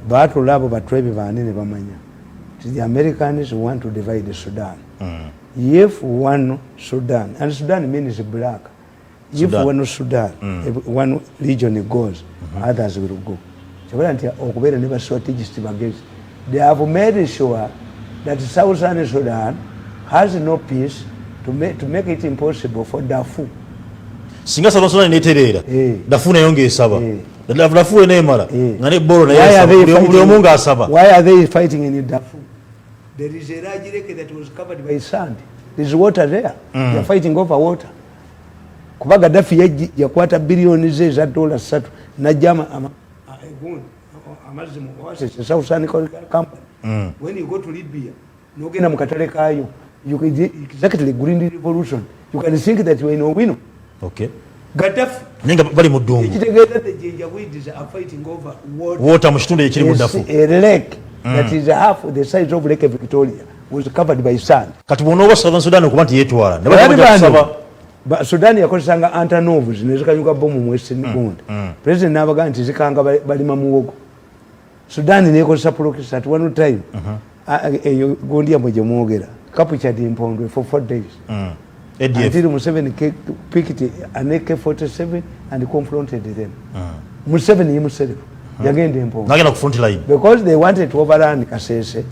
Batulabo batwebi banene bamanya. The Americans want to divide Sudan. If one Sudan, and Sudan means black. If one Sudan, if one region goes, others will go. They have made sure that Southern Sudan has no peace to make it impossible for Darfur. Singa Sudan neterera. Darfur nayonge esaba. Darfur nemala. Ngane boro na yesaba. Why are they fighting in Darfur? There is a large lake that was covered by sand. There is water there. They are fighting over water. Kuba Gaddafi yakwata billions za dollars 3 najama amazimu oasis South Sudan company. When you go to Libya, nogenda mukatale kayo, you can exactly green revolution. You can think that you are in Owino. Okay. Gaddafi ninga bali mu ddungu. Ekitegeeza the Janjaweeds are fighting over water mu kitundu ekiri mu Darfur. A lake that is half the size of Lake Victoria was covered by sand. Kati bono Southern Sudan okuba nti yetwala. Ne bajja Sudan yakozesanga Antonovs nezikanyuka bomu mu Western Gundi. President n'abaga nti zikanga balima muwogo. Sudan nekozesa proxy at one time. Eyo Gundi yamwe gye mwogera. Captured Mpondwe for 4 days. Until Museveni picked an AK-47 and confronted them. Museveni himself yagenda Mpondwe. Nagenda ku front line. Because they wanted to overrun Kasese,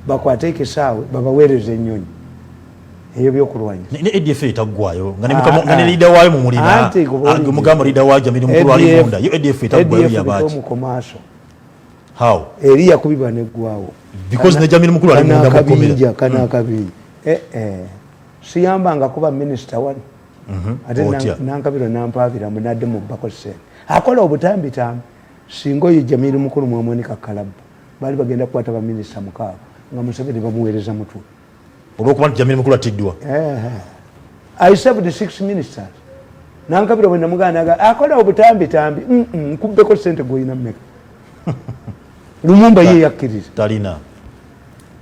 bakwate ekisaawe babaweereza ennyonyi. Eyo byokulwanya. Ne ADF etaggwayo. Ngane leader waayo mu mulina. Mugamba leader waayo Jamili Mukulu ali munda. Yo ADF etaggwayo yabaaki. ADF mu commercial. How? Eri yakubibwa neggwawo. Because ne Jamili Mukulu ali munda mukomera. Kana kabinja. Siyambanga kuba minister wano. Ate nankabiro nampaabira munadde mu bako sente. Akola obutambi tambi. Singa oyo Jamili Mukulu mwamonika kalabu. Bali bagenda kukwata ba minister mukaaga nga Museveni bamuweereza mutwe. Olwokuba nti Jamili Mukulu atiddwa. I served 6 ministers. Nankabiro bwe namugana akola obutambi tambi. Nkubbeko sente goyina mmeka. Lumumba ye yakkiriza. Talina.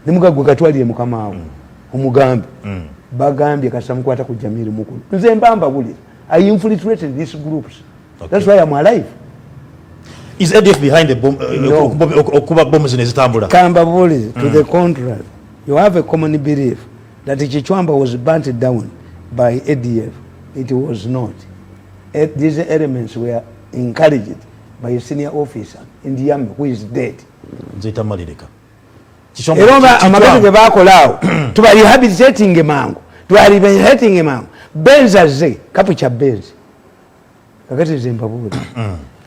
Nimugagwe katwaliye mukama awo. Omugambi. Bagambye kasamukwata ku Jamili Mukulu. Nze mbamba buli. I infiltrated these groups. Okay. That's why I'm alive. Is ADF behind the bomb? Okuba bombs nezitambula. Kamba buli to the contrary. You have a common belief that Chichwamba was burnt down by ADF. It was not. These elements were encouraged by a senior officer in the army who is dead. Eromba amagezi ge bakolaawo tuba rehabilitating mangu tuba rehabilitating mangu benza ze kapucha benzi kakati Zimbabwe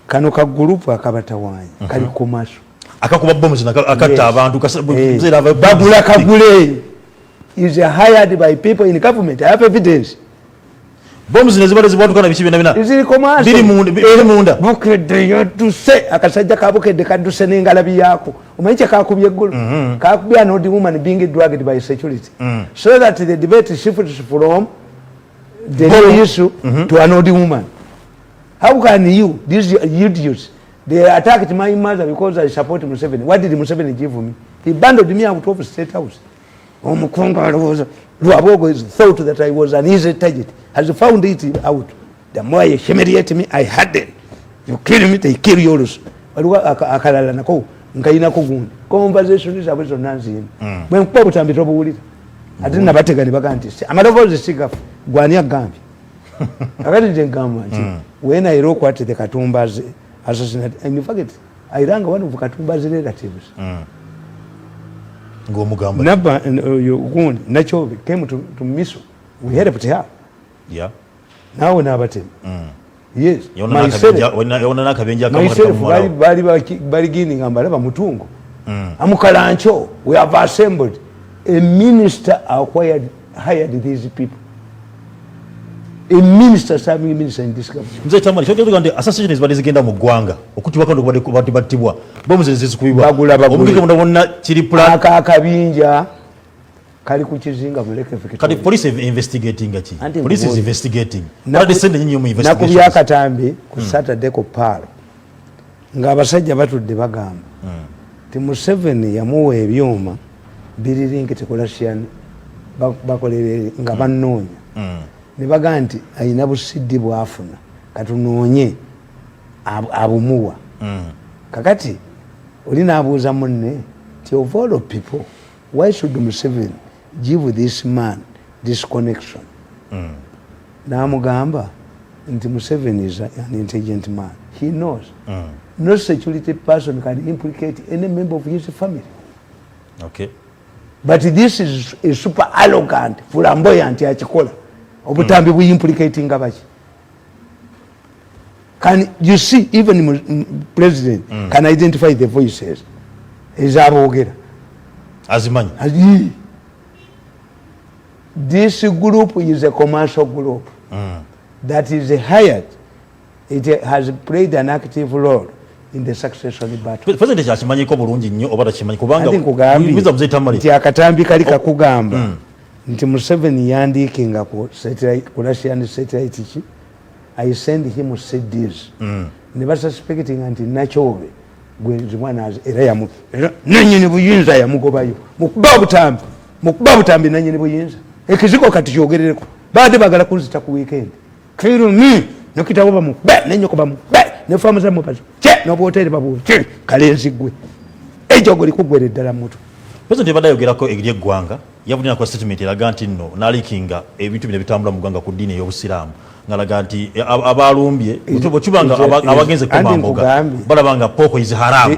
kano ka group akabatawanyi kali kumaso akakuba bombs akatta abantu bagula kagule is hired by people in government. I have evidence. Bombs nezibale zibatukana bichibe nabina izili komanso bili munda bukedde yotuse akasajja kabukedde kaduse n'engalabi yako umanyiche kakubye eggulu kakubya no the woman being dragged by security so that the debate shifts from the real issue to another woman. How can you, these idiots, they attacked my mother because I support Museveni. What did Museveni give me? He bundled me out of State House. Luabogo is thought that I was an easy target. Has found it out. The more you humiliate me, I had them. You kill me, they kill yours. Akalala nako nkaina kugundi. Conversation is about nonsense. When Pope Tambi trouble with it, I didn't have to get the vacancy. I'm not the stick of Guania Gambi. I didn't come. When I wrote what the Katumba's assassinate, and you forget, I rang one of Katumba's relatives. Go Mugamba. Never you wound naturally came to Miso. We had a her. Yeah. Now we never him. Yes. Myself, very beginning and Baraba Mutungo. Amukalancho, we have assembled. A minister hired these people. A minister serving minister in this government. Mzee Tamale, shoto assassination is bazigenda mu gwanga okuti bakando batibwa bombs zizikubibwa omulike mundabona kiri plan akabinja kali kuchizinga buleke fikiti kali police investigating achi police is investigating bali sende nyinyi mu investigation nakubya katambi ku Saturday ko palo nga abasajja batudde bagamba ti Museveni yamuwa ebyuma biririnkite kolasian bakolere nga bannoonya ne baga nti ayina busiddi bwafuna katunoonye abumuwa kakati oli naabuuza munne ti of all of people why should Museveni give this man this connection naamugamba nti Museveni is an intelligent man. He knows no security person can implicate any member of his family. Okay. But this is a super arrogant flamboyant yachikola obutambi bu implicating abaki. Can you see even president can identify the voices is abogera azimanyi. This group is a commercial group that is hired. It has played an active role in the success of the battle. President chachimanyi ko bulungi nnyo obata chimanyi kubanga biza Mzee Tamale nti akatambi kali kakugamba nti Museveni yandikinga ku satellite ku Russian satellite chi I send him CDs ne basuspecting anti nachobe gwe mwana era yamu nanyine buyinza yamugobayo mukuba butambi nanyine buyinza ekiziko kati kyogerereko baade bagala kunzita ku weekend kiru mi nokitawo ba mukbe nenyoko ba mukbe ne famu za mupazo che no boteri babu che kalenzi gwe ejo goli kugwere ddala mutu President badayogerako egirye gwanga yabulina kwa statement eraga nti nno nalikinga ebintu bine bitambula mu gwanga ku dini y'obusiramu ngalaga nti abalumbye utubo kibanga abagenze kuma mboga balabanga poko is haram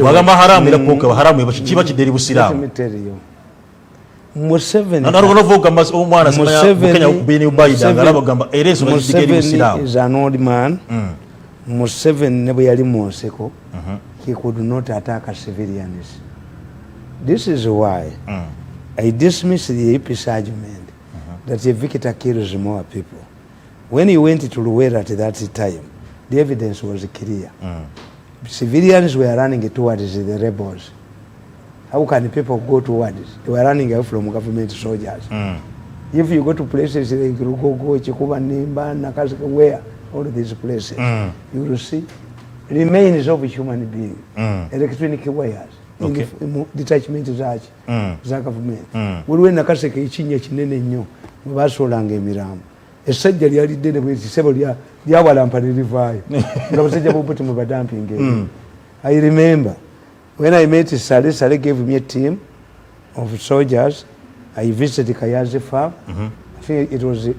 bagamba haram era poko haram yabachiba kideri busiramu Museveni narugonovuga omwana simanya Kenya kubini ubayida ngalabagamba erezo n'ikigeri busiramu is an old man. Museveni nebo yali monseko he could not attack civilians. This is why I dismiss the APC argument that a victor kills more people. When he went to Luwera at that time, the evidence was clear. Civilians were running towards the rebels. How can people go towards? They were running away from government soldiers. If you go to places like Rugogo, Chikuba, Nimba, Nakasaka, where all these places, you will see remains of a human being, electronic wires. Okay. Detachment za government. Waliwe Nakasaka ichinya chinene nnyo basolanga emiramu. Esajja lyali ddene bwezi sebo lyawalampanirivaayo nga basajja bobuti mu badamping. I remember when I met Saleh gave me a team of soldiers I visited Kayazi farm. I think it was at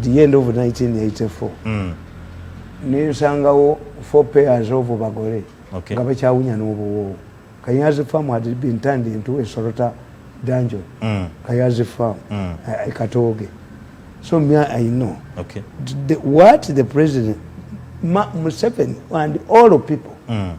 the end of 1984. Nisangawo 4 pairs of bagore. Okay. Gabachawunya n'obuwo. Kayazi farm had been turned into a Sorota dungeon. Kayazi farm. Katoge. So me I know. Okay. What the president Museveni and all the people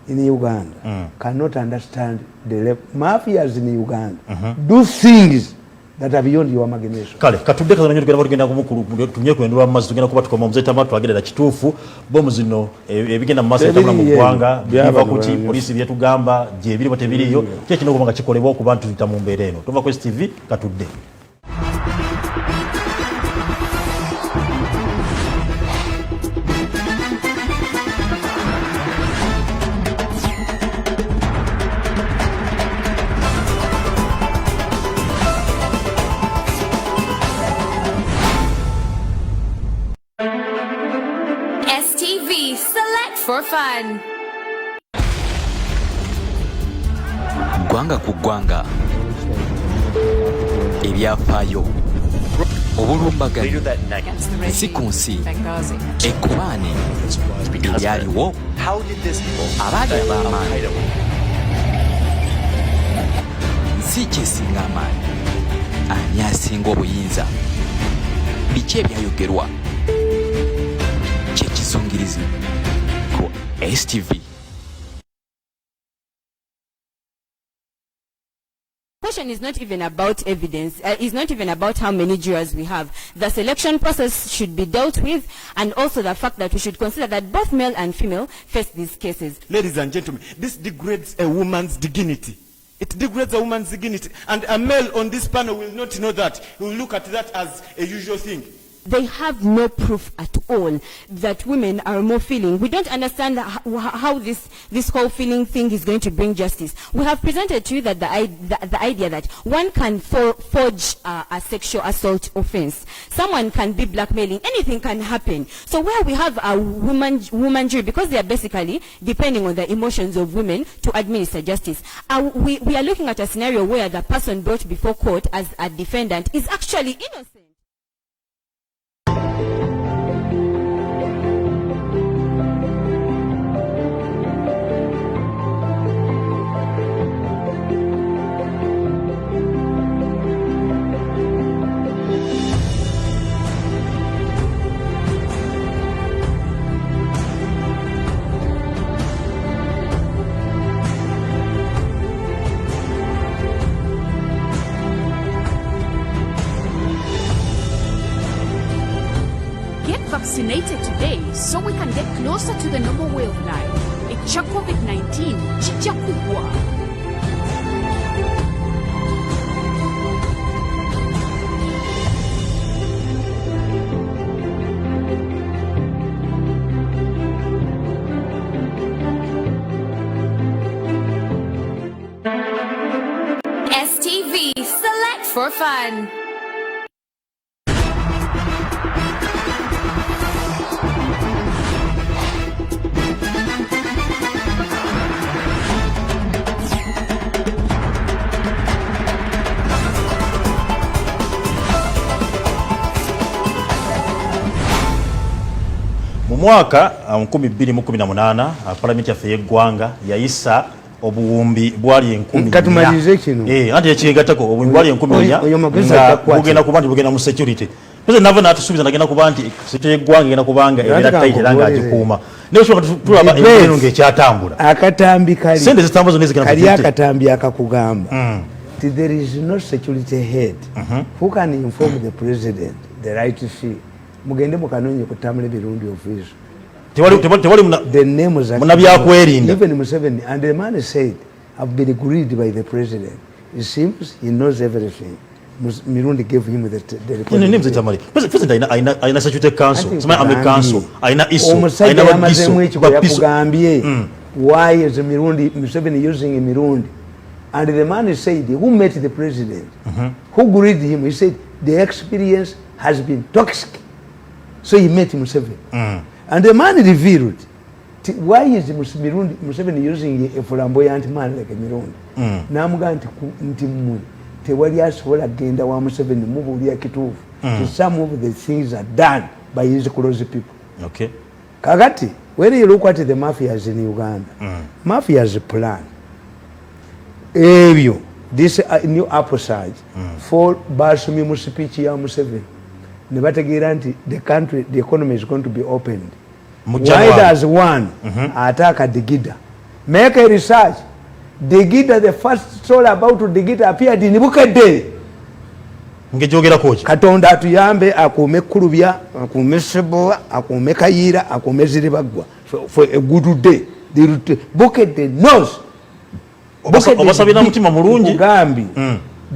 in Uganda cannot understand the mafias in Uganda do things that are beyond your imagination. Kale katudde kazanyo tugenda bagenda kumukulu tumye kwendwa amazi tugenda kuba tukoma mzeta matu agerera kituufu bomu zino ebigenda mu maso tamula mu gwanga biva kuti polisi byetugamba je biri bote biriyo kye kino kubanga kikolebwa ku bantu bitamu mbere eno tova Quest TV katudde. For fun. Gwanga ku gwanga ebyafaayo obulumbagano nsi ku nsi ekkubaane ebyaliwo abaali ab'amaanyi nsi kyesinga amaanyi ani asinga obuyinza biki ebyayogerwa kyekizungirizi ku STV. Question is not even about evidence, is not even about how many jurors we have. The selection process should be dealt with, and also the fact that we should consider that both male and female face these cases. Ladies and gentlemen, this degrades a woman's dignity. It degrades a woman's dignity, and a male on this panel will not know that. He will look at that as a usual thing. They have no proof at all that women are more feeling. We don't understand how this whole feeling thing is going to bring justice. We have presented to you that the idea that one can forge a sexual assault offense. Someone can be blackmailing. Anything can happen. So where we have a woman jury, because they are basically depending on the emotions of women to administer justice, we are looking at a scenario where the person brought before court as a defendant is actually innocent. Vaccinated today so we can get closer to the normal way of life. Echa COVID-19 kijja kugwa. STV, select for fun. Mu mwaka 2018 Parliament yaffe y'eggwanga yayisa obuwumbi bwali 10,000. Katumalize kino. Anti ekigatako obuwumbi bwali 10,000 bugenda kuba nti bugenda mu security. Pese nava n'atusuubiza nagenda kuba nti security y'eggwanga egenda kubanga era tight era ng'agikuuma. Naye osobola tulaba ebintu ng'ekyatambula. Akatambi kali. Sente zitambula zonna zigenda kali akatambi akakugamba. There is no security head who can inform the president the right to see. Mugende mukanonye ku Tamale mirundi office. The name was even Museveni, and the man said, I've been agreed by the president. It seems he knows everything. Mirundi gave him the report. President aina security council, some army council, aina isu, aina wagisu. Why is Museveni using Mirundi? And the man said, who met the president? Who greeted him? He said, the experience has been toxic. So he met Museveni. And the man revealed, why is Museveni using a flamboyant man like a Mirundi? Namuga nti tewali asobola genda wa Museveni mubuulira kituufu. Some of the things are done by his close people. Okay. Kakati, when you look at the mafias in Uganda, mafias plan ebyo this new upsurge for Basumi mu speech ya Museveni ne bategeera nti the country, the economy is going to be opened. Why does one attack Digida? Make a research. Digida, the first story about Digida appeared in Bukedde. Ngejogera kochi. Katonda atuyambe akume Kulubya, akume Sebowa, akume Kayira, akume Ziribagwa for a good day. Bukedde knows. Obasabira mutima mulungi. Gambi.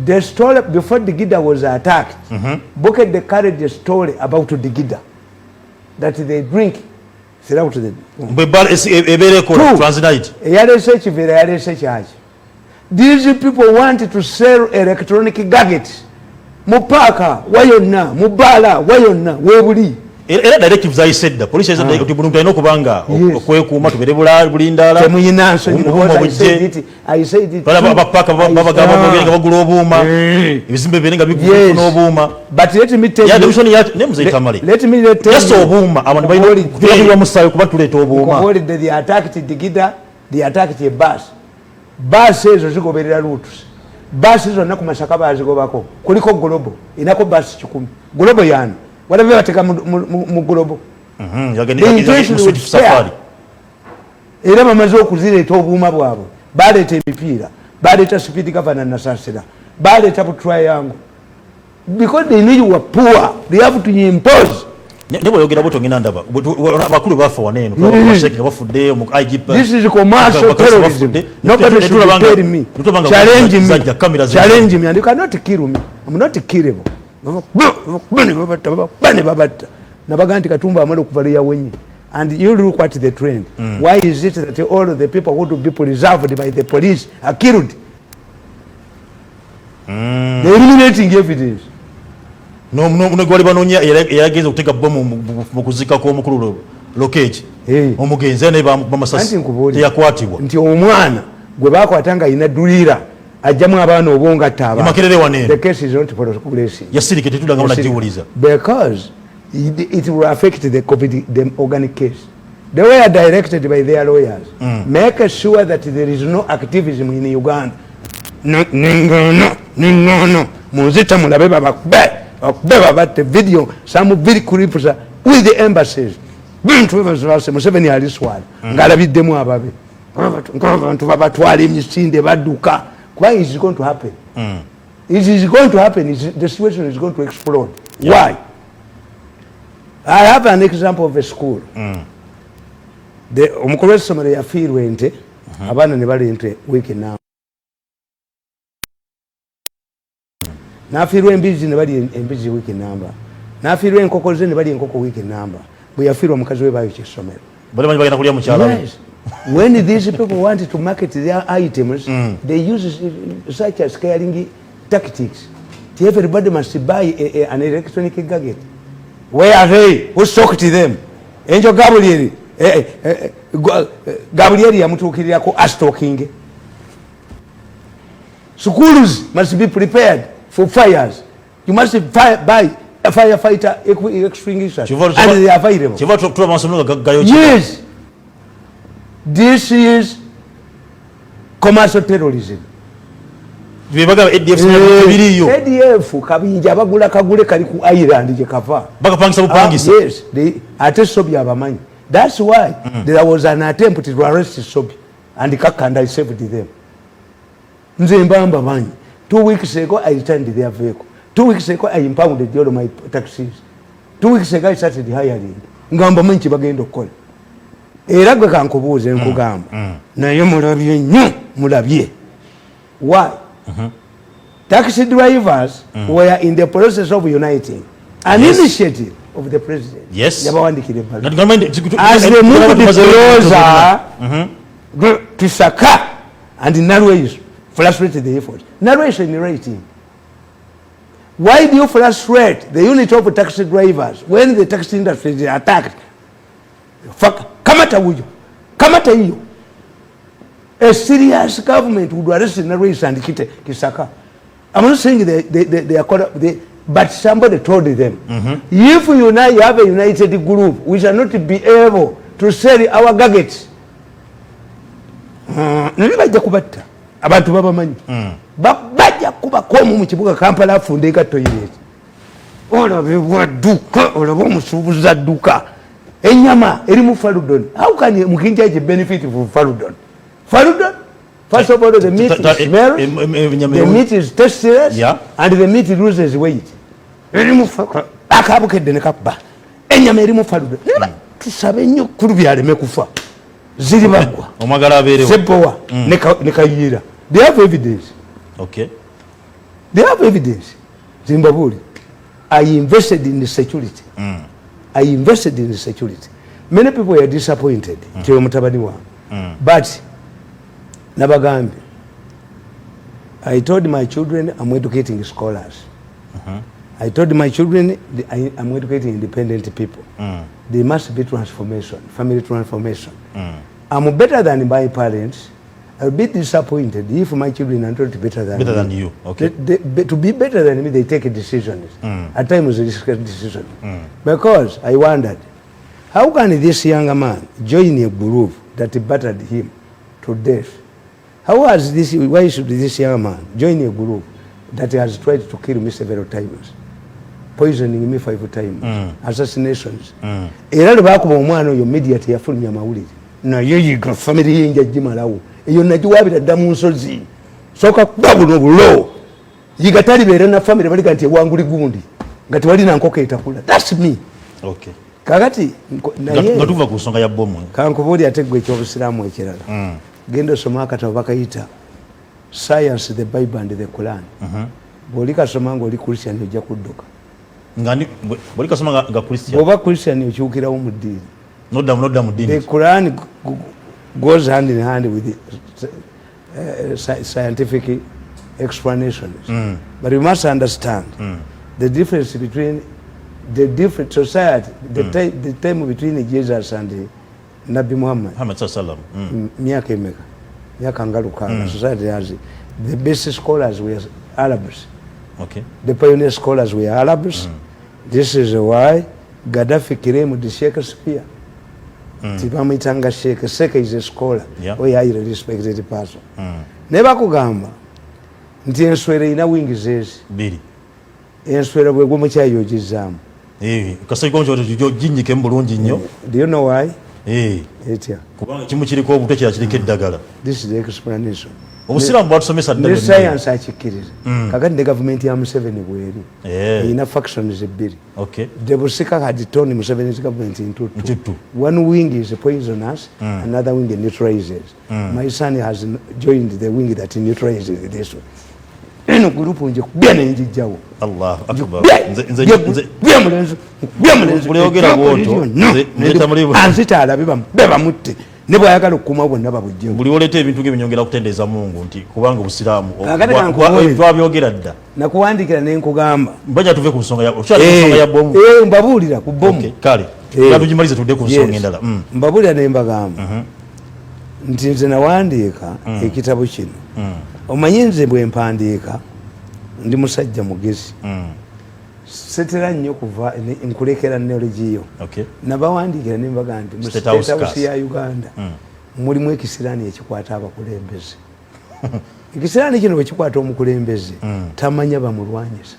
The story before Digida was attacked, Bukedde carried the story about Digida that they drink. Throughout the these people wanted to sell electronic gadgets. Mupaka, wayonna, mubala, wayonna, webuli. Era directives I said the police said that you no kubanga okwekuuma tubere bulindala temuyinanso I said it abapaka babagamba bagula obuuma ebizimbe birenga bigula n'obuuma but let me tell you Tamale let me tell you yes obuuma abantu bayina kugira musayo kuba tuleeta obuuma they attacked Digida, they attacked a bus ezo zigoberera routes bus zonna ku Masaka bazigobako kuliko Global inako bus 10 Global yani whatever wateka mu Global safari era bamaze okuzireeta obuuma bwabwe baleeta emipiira baleeta speed governor na Sasira baleeta bu triangle because they knew you were poor they have to impose nebo yogera boto ngina ndaba abakulu bafa waneno basheke bafudde mu IGP. This is commercial terrorism. Nobody should tell me challenge me and you cannot kill me. I'm not killable. Nabaganti Katumba amalo kuvalia wenye. And you look at the trend. Why is it that all of the people who to be preserved by the police are killed? They're eliminating evidence. No gwali banonya yageze kuteka bomu mu kuzika ko mukulu lokeji omugenzi ne bamasasi yakwatibwa nti omwana gwe bakwatanga ina dulira ajjamu abaana obonga taba makerere wanene the case is not progressive yasirike tetudanga na jiuliza because it will affect the COVID the organic case. They were directed by their lawyers. Make sure that there is no activism in Uganda. No muzita mulabe babakbe about the video, some very clips with the embassies. Museveni aliswala ngalabiddemu ababe abantu babatwala emisinde badduka. Why is it going to happen? It is going to happen. The situation is going to explode. Why? I have an example of a school. The omukulu w'essomero yafiirwa ente abaana ne bali ente wiiki namba nafiirwa embizi ne bali embizi wiiki namba nafiirwa enkoko ze ne bali enkoko wiiki namba bwe yafiirwa omukazi we baayo kyessomero bali bagenda kulya mu kyalo. When these people want to market their items they use such as scaring tactics. Everybody must buy an electronic gadget. Where are they? Who sold them? Angel Gabriel Gabriel yamutuukirirako astalking. Schools must be prepared for fires. You must buy a firefighter extinguisher and they are available. Yes. This is commercial terrorism. ADF kabinja bagula kagule kali ku island je kava bakapangisa bupangisa. Yes, ate Sobi abamanyi. That's why there was an attempt to arrest Sobi and Kakanda saved them. Nze mbamba manyi. 2 weeks ago I returned their vehicle. 2 weeks ago I impounded all my taxis. 2 weeks ago I started hiring. Ngamba manyi bagenda okukola. Era gwe kankubuuze nkugamba. Naye mulabye nnyo mulabye. Why? Taxi drivers were in the process of uniting. An initiative of the president. Yes. As they moved closer to Saka and Narways frustrated the effort. Narways in rating. Why do you frustrate the unit of taxi drivers when the taxi industry is attacked? Kamata huyo. Kamata hiyo. A serious government would arrest Narways and Kisaka. I'm not saying they are but somebody told them, if you have a united group, we shall not be able to sell our gadgets. Nani bajja kubatta abantu babamanyi bajja kubakomu mu kibuga Kampala afundeka toilet olabe bwadduka olaba omusuubuza dduka enyama eri mu faludon. How can mukinjaje benefit from faludon? First of all, the meat smells, the meat is tasteless, and the meat loses weight. Eri mu akabukedde ne kabba enyama eri mu faludon. Tusabe nnyo kulu byaleme kufa ziri bagwa omagala abeerewo sepowa ne kayira. They have evidence. Okay. They have evidence. Zimbabwe, I invested in the security. I invested in the security. Many people were disappointed. But nabagambi, I told my children I'm educating scholars. I told my children I'm educating independent people. There must be transformation, family transformation. I'm better than my parents. I'll be disappointed if my children are not better than you. Okay. To be better than me, they take a decision. At times, they take a decision. Because I wondered, how can this young man join a group that battered him to death? Why should this young man join a group that has tried to kill me several times? Poisoning me 5 times, assassinations. Era lwakuba omwana oyo immediately yafulumya amawulire. Naye yiga family yenja jimalawo. Eyo nagiwabira dda mu nsozi. Soka kubabuno bulo. Yiga talibeera na family bali nti wanguli gundi. Ngati wali na nkoko etakula. That's me. Okay. Kakati naye ngatuva ku nsonga ya bomu. Kankubuli ategwe ekyobusiraamu ekirala. Genda osoma akatabo bakayita Science, the Bible and the Quran. Bw'oli kasoma ng'oli Christian ojja kudduka. Ngani bw'oli kasoma nga Christian. Bw'oba Christian okyukirawo mu ddiini. Nodda mu ddiini. The Quran goes hand in hand with the scientific explanations. But you must understand the difference between the different society, the time between Jesus and Nabi Muhammad. Miaka imeka. Miaka ngaluka. Society has the best scholars were Arabs. Okay. The pioneer scholars were Arabs. This is why Gaddafi came to Shakespeare. Tibamitanga Sheke is a scholar. Oh, yeah, a respected person. Never kugamba. Nti enswere ina wingi zezi. Bili. Enswere bwe gumucha yojizamu. Kasai konjo jinyike mbulungi nnyo. Do you know why? Etya. Kubanga kimu kiriko obutekera kiriko eddagala. This is the explanation. Obusiramu bwatusomesa ddala. Ne science akikiriza. Kakati ne government ya Museveni bweri. Ina factions ebbiri. Okay. The Busika had torn Museveni's government into two. One wing is poisonous, another wing neutralizes. My son has joined the wing that neutralizes this one. Eno group nje kubena njijjawo. Allahu akbar. Nze kuleogera bwoto. Nze tamulibu. Anzita alabiba beba mutte. Ne bwayagala okuma bonna babujjo. Buli oleta ebintu by'ebinyongera kutendeeza Mungu nti kubanga obusiraamu twabyogera dda. Nakuwandikira ne nkugamba. Mbajja tuve ku nsonga ya bomu. Mbabuulira ku bomu. Okay, kale. Tugimalize tudde ku nsonga endala. Mbabuulira ne mbagamba. Nti nze nawandiika ekitabo kino. Omanyi nze bwe mpandiika ndi musajja mugezi. Setera nnyo kuva nkulekera neologiyo. Nabawandiikira ne mbaga nti mu State House ya Uganda mulimu ekisiraani ekikwata abakulembeze. Ekisiraani kino bwe kikwata omukulembeze tamanya bamulwanyisa.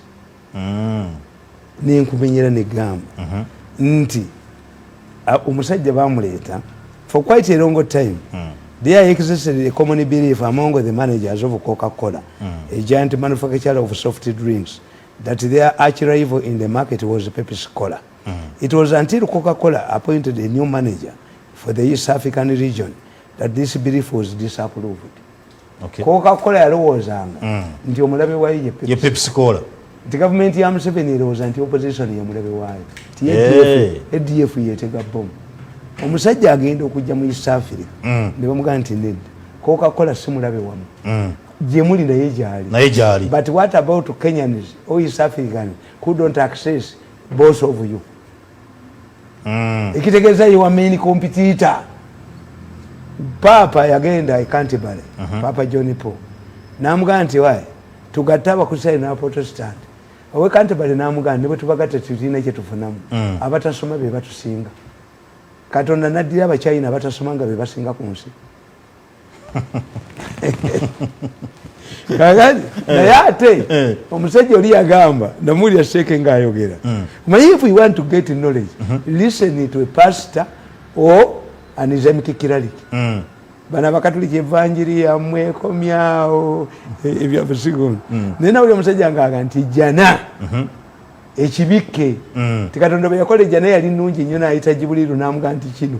Nenkumenyera negamba nti omusajja bamuleeta for quite a long time. There existed a common belief among the managers of Coca-Cola, a giant manufacturer of soft drinks, that their arch rival in the market was Pepsi Cola. It was until Coca-Cola appointed a new manager for the East African region that this belief was disapproved. Okay. Coca-Cola yalowozanga nti omulabe waayo ye Pepsi Cola. The government ya Museveni erowooza nti opposition ye mulabe waayo. ADF yeetega bomu. Omusajja agenda okujja mu East Africa ne bamugamba nti nedda Coca-Cola si mulabe wamu gye muli naye gyali. But what about Kenyans or East Africans who don't access both of you? Ekitegeeza ye wa main competitor. Papa yagenda e Canterbury, Papa John Paul n'amugamba nti wayi tugatte abakristaayo n'abaprotestant owe Canterbury n'amugamba ne bwe tubagatte tulina kye tufunamu abatasoma be batusinga Katonda naddira abachina abatasoma nga be basinga ku nsi kakati naye ate omusajja oli yagamba namuwulira Seeke ng'ayogera kumanyi if you want to get knowledge listen to a pastor or an Islamic cleric bana abakatuliki evanjiri yammwe ekomyawo ebyabusigo naye nawulira omusajja ngaaga nti jana ekibikke tikatonda bwe yakola ejjana yali nnungi nnyo n'ayita Jibuliiru n'amugaa nti kino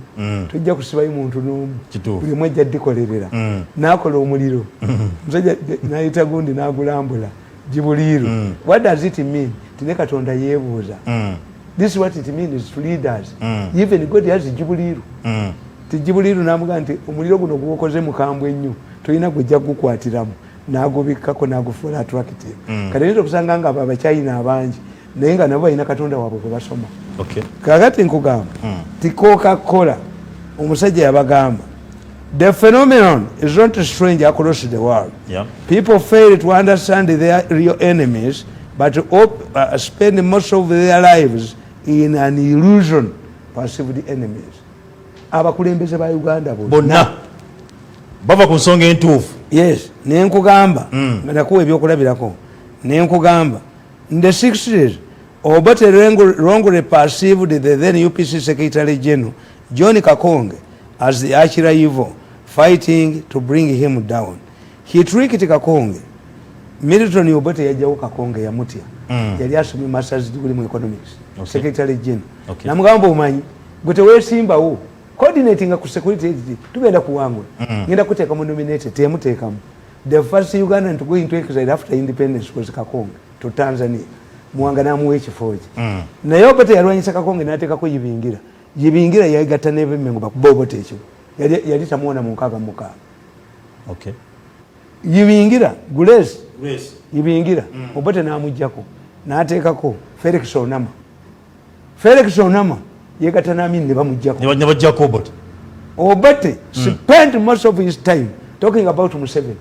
tojja kusibayo muntu n'omu buli omu ajja ddikolerera n'akola omuliro omusajja n'ayita gundi n'agulambula Jibuliiru what does it mean tine Katonda yeebuuza this is what it means to leaders even God has Jibuliiru Jibuliiru n'amugaa nti omuliro guno gukoze mukambwe ennyo tolina gwejja gukwatiramu n'agubikkako n'agufuula attractive kati oyinza okusanga nga abo abakyayina abangi naye nga nabo balina Katonda waabwe gwe basoma kakati nkugamba ti Coca-Cola omusajja yabagamba the phenomenon is not strange across the world people fail to understand their real enemies but spend most of their lives in an illusion perceived enemies abakulembeze ba Uganda bonna bava ku nsonga entuufu yes nenkugamba nakuwa ebyokulabirako nenkugamba in the 60s Obote wrongly perceived the then UPC Secretary General John Kakonge as the arch-rival fighting to bring him down. He tricked Kakonge. Milton Obote yajawo Kakonge yamutya yali asomye masters degree mu economics Secretary General namugamba omanyi gwe teweesimbawo coordinating ku security agency tugenda kuwangula ngenda kuteeka mu nominated temuteekamu the first Ugandan to go into exile after independence was Kakonge to Tanzania muwanga namuwa ekifo kye naye Obote yalwanyisa Kakonge n'ateekako yibingira yayigatta n'ebemmengo bakuba Obote ekyo yali tamuwona mu 66 yibingira Grace yibingira Obote n'amuggyako n'ateekako Felix Onama yegatta n'Amin ne bamuggyako Obote spent most of his time talking about Museveni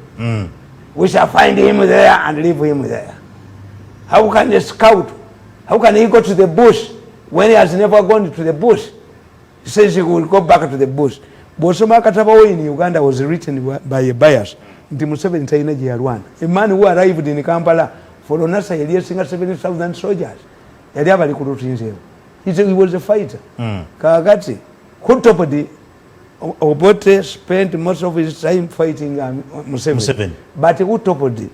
we shall find him there and leave him there. How can a scout, how can he go to the bush when he has never gone to the bush? He says he will go back to the bush. Bosoma Katabawo in Uganda was written by a bias. Nti Museveni talina gye yalwana. A man who arrived in Kampala for Onasa yali yasinga 7,000 soldiers. Yali abali ku lutinzeewo. He was a fighter. Kakati kutopodi Obote spent most of his time fighting Museveni. But kutopodi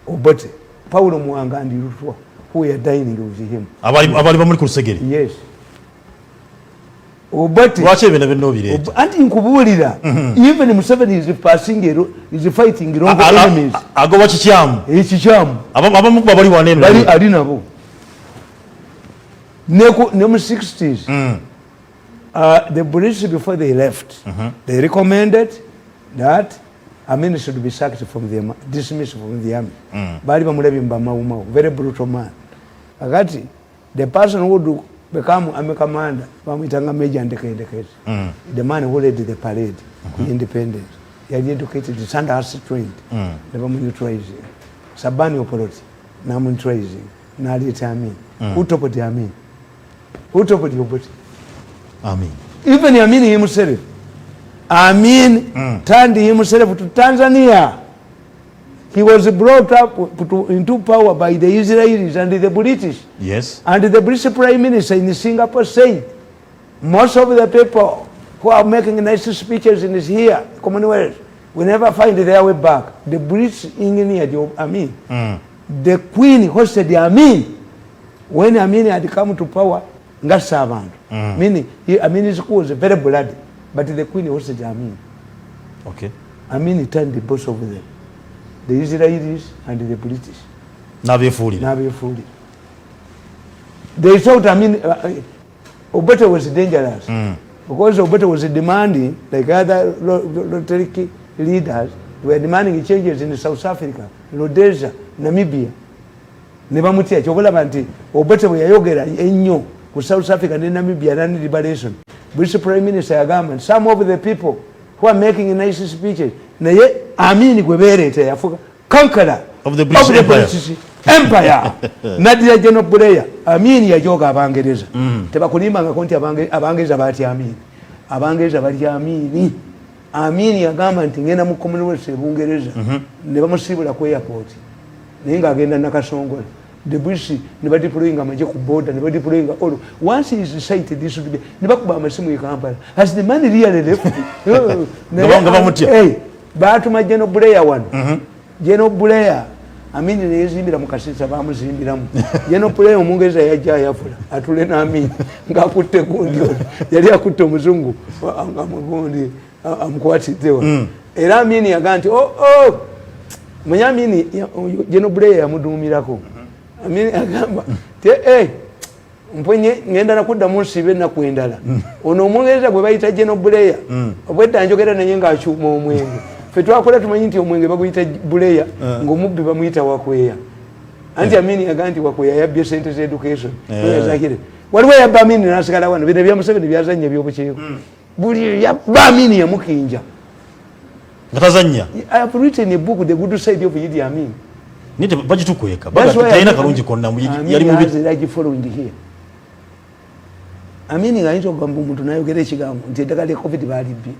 Obote Paulo Muwanga and Rutwa, who were dining with him. Abali bamuli ku Lusegere. Yes. Obote. Lwaki ebyo nebinobire. Anti nkubuulira. Even Museveni is fighting wrong enemies. Agoba kikyamu. Ekikyamu. Abamu bali wanene. Bali ali nabo. Ne mu 60s. The British before they left, they recommended that Amin should be sacked from the dismissed from the army. Bali bamulabye mbamawumawo, very brutal man. Akati the person who would become army commander bamwitanga Major Ndekete. The man who led the parade independence. Yali educated Sandhurst trained. They were neutralizing. Sabani Oporoti na neutralizing. Na alita Amin. Who topped the Amin? Who topped the Oporoti? Amin. Even Amin himself. Amin turned himself to Tanzania. He was brought up into power by the Israelis and the British. Yes. And the British Prime Minister in Singapore said, most of the people who are making nice speeches in here, Commonwealth, will never find their way back. The British engineered Amin. The Queen hosted Amin. When Amin had come to power, nga servant. Meaning, Amin's school was very bloody. But the Queen hosted Amin. Okay. Amin turned the boss over them. The Israelis and the British. Nabefuulire. They thought Obote was dangerous. Because Obote was demanding, like other Rotary leaders, were demanding changes in South Africa, Rhodesia, Namibia. Nebamutya kyobalaba nti Obote bwe yayogera ennyo ku South Africa ne Namibia land liberation. British Prime Minister yagamba some of the people who are making nice speeches naye Amin gwe beereeta yafuka conqueror of the British Empire. Nadia General Buleya, Amini yajoga abangereza. Tebakulimba nga konti abangereza bati Amini. Abangereza bati Amini. Amini yagamba nti ngenda mu Commonwealth ebungereza. Ne bamusibula ku airport. Ninga agenda nakasongola. The British ne badeployinga amaje ku border ne badeployinga all. Once he is cited this should be ne bakuba amasimu e Kampala. Has the man really left? Ngaba mutya. Hey, batuma General Buleya wano. General Buleya Amini ne yezimbira mu kasisa bamuzimbiramu. General Buleya omungereza yajja yafula. Atule na Amini ngakutte gundi. Yali akutte omuzungu ngamugundi amukwatiddewa. Era Amini yaganti Munyamini General Buleya yamudumirako. Amini agamba mponye ngenda nakudda musibe nakwendala. Ono omungereza gwe bayita General Buleya. Obwedda njogera naye ng'akyuma omwenge. Fe twakola tumanyi nti omwenge baguyita Buleya ng'omubbi bamuyita Wakweya. Anti Amini aganti Wakweya yabbye sente z' education. Yazakire. Waliwo yabba Amini n'asigala wano. Bino bya Museveni byazannya ebyobukiiko. Buli yabba Amini yamukinja. Natazanya. I have written a book, The Good Side of Idi Amin. Nite bagitukweka. Bagataina kalungi konna yali mubi. Like following here. Amini ngayito kwamba umuntu nayogera ekigambo nti eddagala lya COVID balibbi.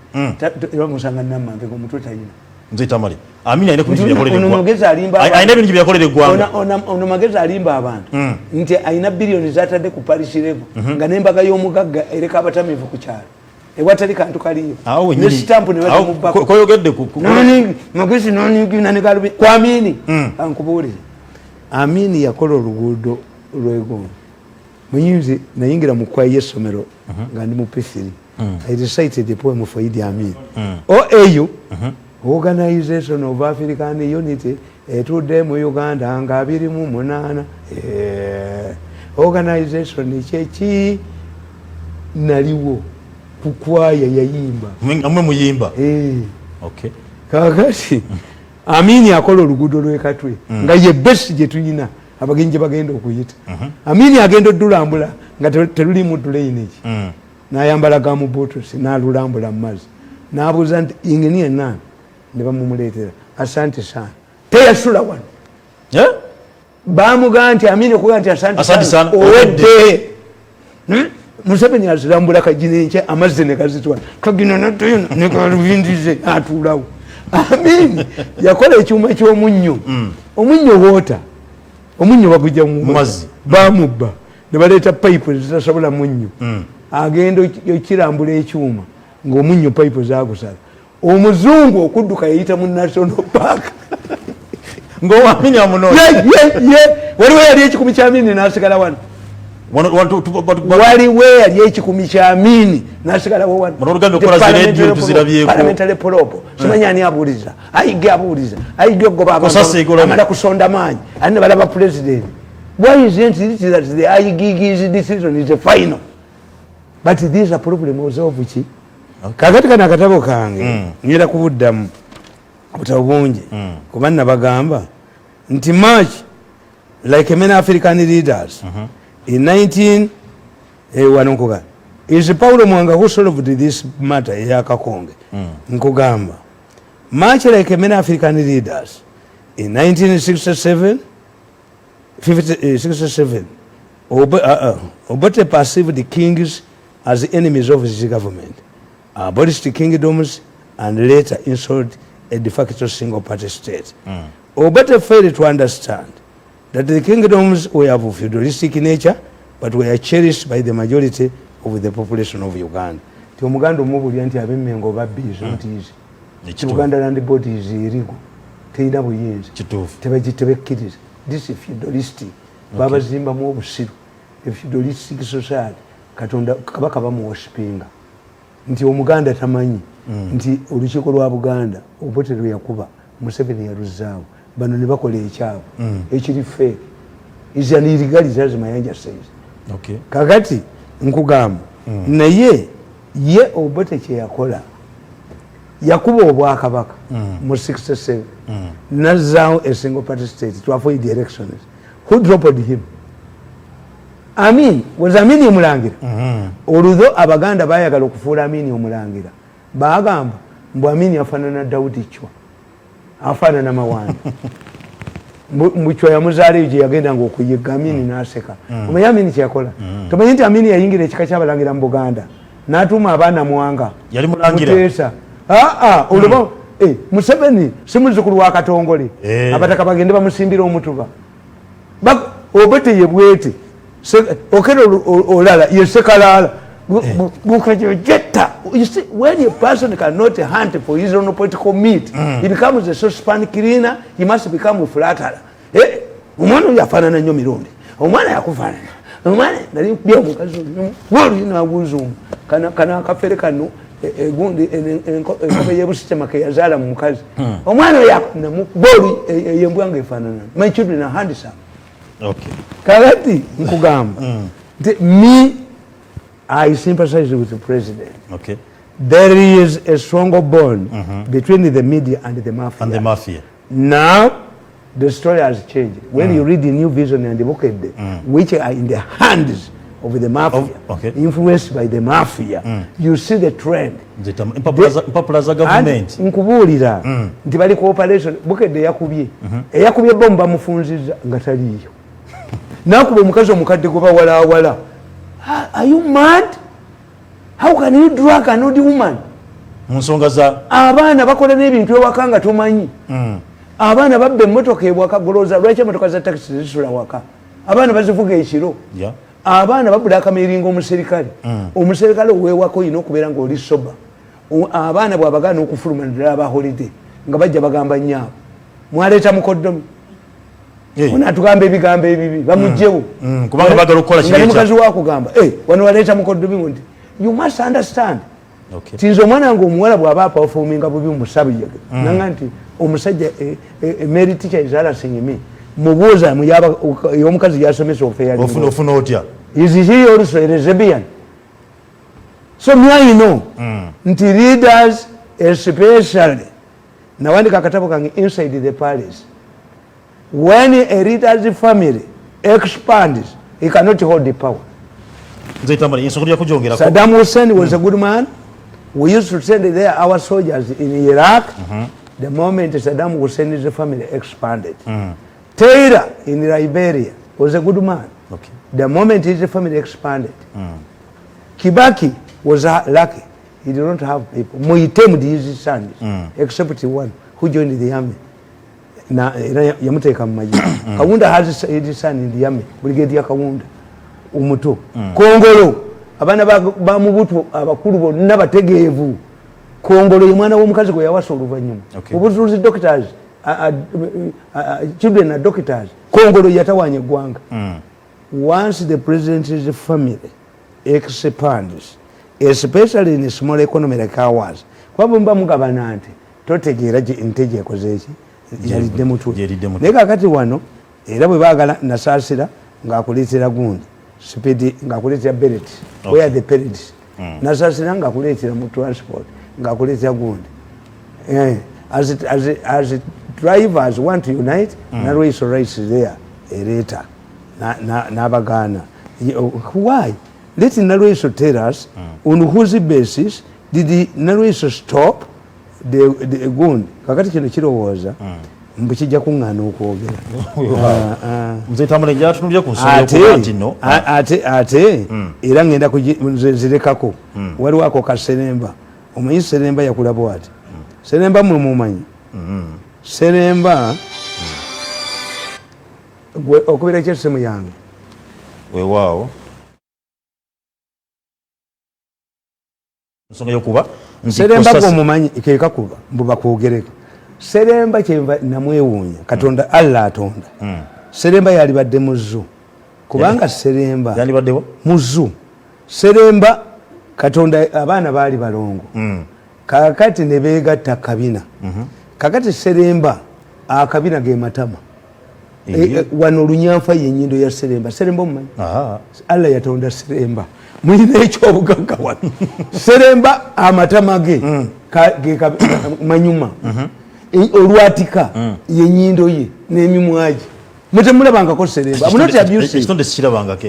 Era musanga nammange ko mutwe tayina. Nze Tamale. Amini ayina kunji byakolera ono mageza alimba. Ayina bingi byakolera eggwanga. Ono mageza alimba abantu. Nti ayina billions zatadde ku Paris level. Nga n'embaga y'omugagga ereka abatamivu ku kyalo. Ewatali kantu kaliyo. Ne stamp ne bali mu bako. Koyogedde ku. Nani magezi nani nani galubi. Kwa Amini. Ankubuli. Amini yakola oluguudo lw'egomba. Muyinzi nayingira mu kwa yesomero nga ndi mu P3. I recited a poem for Idi Amin. OAU, Organization of African Unity, etudde mu Uganda nga 28. Organization kyeki naliwo kukwaya yayimba. Amwe muyimba. Okay. Kakati Amini akola oluguudo lw'ekatwe nga ye best gye tuyina. Abagenje bagenda okuyita. Amini agenda odulambula nga teluli mu drainage. N'ayambala ga mu bottles n'alulambula mu mazzi. N'abuuza nti engineer nani? Ne bamumuleetera. Asante sana. Teyasula wano. Baamugaa nti Amini okugaa nti asante sana. Owedde. Museveni azilambula kajinenche amazzi ne gazitwala. Kagina natyo ne kalubindize atuulawo. Amini yakola ekyuma ky'omunnyo. Omunnyo woota. Omunnyo bagujja mu mazzi bamubba ne baleeta pipe zitasobola munnyo. Agenda okirambula ekyuma ng'omunnyo pipe zagusala. Omuzungu okudduka yayita mu National Park ng'Amini amunoonya. Waliwo yali ekikumi kya Amini n'asigala wano. Waliwo yali ekikumi kya Amini n'asigalawo wano. Parliamentary polopo. Simanyi ani abuuliza. Ayige abuuliza. Ayige ogoba abantu. Amala kusonda maanyi. Ani ne balaba president. Why is it that the Aigigi's decision is the final? But these are problems of which kakati kana akatabo kange nyera kubuddamu obutabo bungi kuba nabagamba nti March like many African leaders in 19 is Paulo Mwanga who solved this matter ya Kakonge nkugamba much like many African leaders in 1967 Obote perceived the kings as enemies of his government, abolished the kingdoms, and later installed a de facto single-party state. Obote failed to understand that the kingdoms were of feudalistic nature, but were cherished by the majority of the population of Uganda. Ti omuganda omubulya nti abemmengo babbiizo ntiizi. Uganda Land Board is illegal. Teyina buyinza. Tebekkiriza. This is feudalistic. Babazimba mu obusiru. A feudalistic society. Katonda kabaka bamuwoshipinga. Nti omuganda tamanyi. Nti olukiiko lwa Buganda Obote lwe yakuba Museveni yaluzzaawo. Bano ne bakola ekyabo. Ekiri fake. Is an illegality as Mayanja says. Okay. Kakati nkugamba naye ye Obote kye yakola yakuba obwakabaka mu 67 nazzaawo a single party state to avoid the elections. Who dropped him? Amin was Amini omulangira. Oludho abaganda bayagala okufuula Amini omulangira bagamba mbu Amini afaanana Daudi Chwa afaanana Mawanda. mbuchwa ya muzali je yagenda ngokuyiga Amini naseka omanyi Amini kyakola tomanyi nti Amini yayingira ekika kyabalangira mu Buganda n'atuma abaana mwanga yali mulangira Mutesa olubo Museveni simuzukulu wa Katongole abataka bagende bamusimbira omutuba obete yebwete okero olala yesekalala you see, when a person cannot hunt for his own political meat, he becomes a saucepan cleaner, he must become a flatterer. Umwana yafanana nnyo mirundi. Omwana yakufanana. Omwana nali bya mukazi wali na buzumu. Kana akafere kano egundi enkobe yebusitema ke yazala mu mukazi. Omwana yakuna mu bolu yembwanga efanana. My children are handsome. Okay. Kagati nkugamba. Me I sympathize with the president. Okay. There is a stronger bond between the media and the mafia. And the mafia. Now, the story has changed. When you read the New Vision and the Bukede, which are in the hands of the mafia, influenced by the mafia, you see the trend. Mpapulaza government. Nkubulira, nti bali cooperation, Bukede yakubye. Yakubye bomba mufunziza ngataliyo. Nakuba omukazi omukadde goba wala. Are you mad? How can you drug an old woman? Musonga za abaana bakola n'ebintu ewakanga tumanyi. Abaana babbe emmotoka ebwakagoloza lwaki emmotoka za taxi zisula waka. Abaana bazivuga ekiro. Abaana babula akamiringo omuserikale. Omuserikale owewako yina okubeera ng'oli soba. Abaana bw'abagaana okufuluma ddala aba holiday nga bajja bagamba nnyaawo. Mwaleeta mukoddomi. Unatugamba ebigambo ebibi bamujjewo. Kubanga bagala okukola kiri ekya. Mukazi wakugamba wano waleeta mukoddomi nti you must understand. Okay. Tinzo mwana ngo omuwala bw'aba performinga bubi musabiyege. Nanga nti omusajja Mary teacher izala singimi. Mubuuza muyaba y'omukazi yasomesa ofeya. Ofuna otya. Is he also a lesbian? So me know. Nti leaders especially nawandika akatabo kange Inside the Palace. When a leader's family expands, he cannot hold the power. Saddam Hussein was a good man. We used to send there our soldiers in Iraq. The moment Saddam Hussein's family expanded. Taylor in Liberia was a good man. Okay. The moment his family expanded. Kibaki was lucky. He did not have people. Moitem his sons, except one who joined the army. Na yamuteka mmaji. Kawunda has his son in the army. Brigadier Kawunda. Umuto. Kongolo. Abana ba mubutu abakulu bonna bategeevu. Kongolo yemwana w'omukazi gwe yawasa oluvannyuma. Obutuuzi doctors, children are doctors. Kongolo yatawanya eggwanga. Once the president's family expands, especially in a small economy like ours, kwabo mba mugabana nti totegeera nteje yakoze eki yalidde mutu. Naye kakati wano era bwe baagala nasaasira ng'akuleetera gundi speed ng'akuleetera beret. Where are the parents? Nasaasira ng'akuleetera mu transport ng'akuleetera gundi. As drivers want to unite, Narweso rights there later. N'abagaana. Why? Let Narweso tell us on whose basis did Narweso stop the gun. Kakati kino kirowooza mbu kijja kuŋŋaana okwogera. Nze Tamale njatunulira ku nsonga y'okuba nti no. Ate era ngenda kuzirekako. Waliwo ako kaseremba. Omanyi seremba yakula bw'ati. Seremba mwe mumanyi. Seremba gwe okubeera ekyesemu yange. Weewaawo. Nsonga y'okuba Seremba gwomumanyi ke kakuba mbu bakwogereko. Seremba kyenva namwewuunya Katonda Allah atonda. Seremba yalibadde muzu. Kubanga Seremba yalibaddewo muzu. Seremba Katonda abaana baali balongo. Kakati ne beegatta kabina. Kakati Seremba akabina ge matama. Wano Lunyanfa yenyindo ya Seremba. Seremba omumanyi. Allah yatonda Seremba. Mwine ekyobugagga wano. Seremba amatama ge manyuma. Olwatika yenyindo ye n'emimwa gye. Mutemulabangako Seremba. I'm not abusive. Ekitone sikirabangako.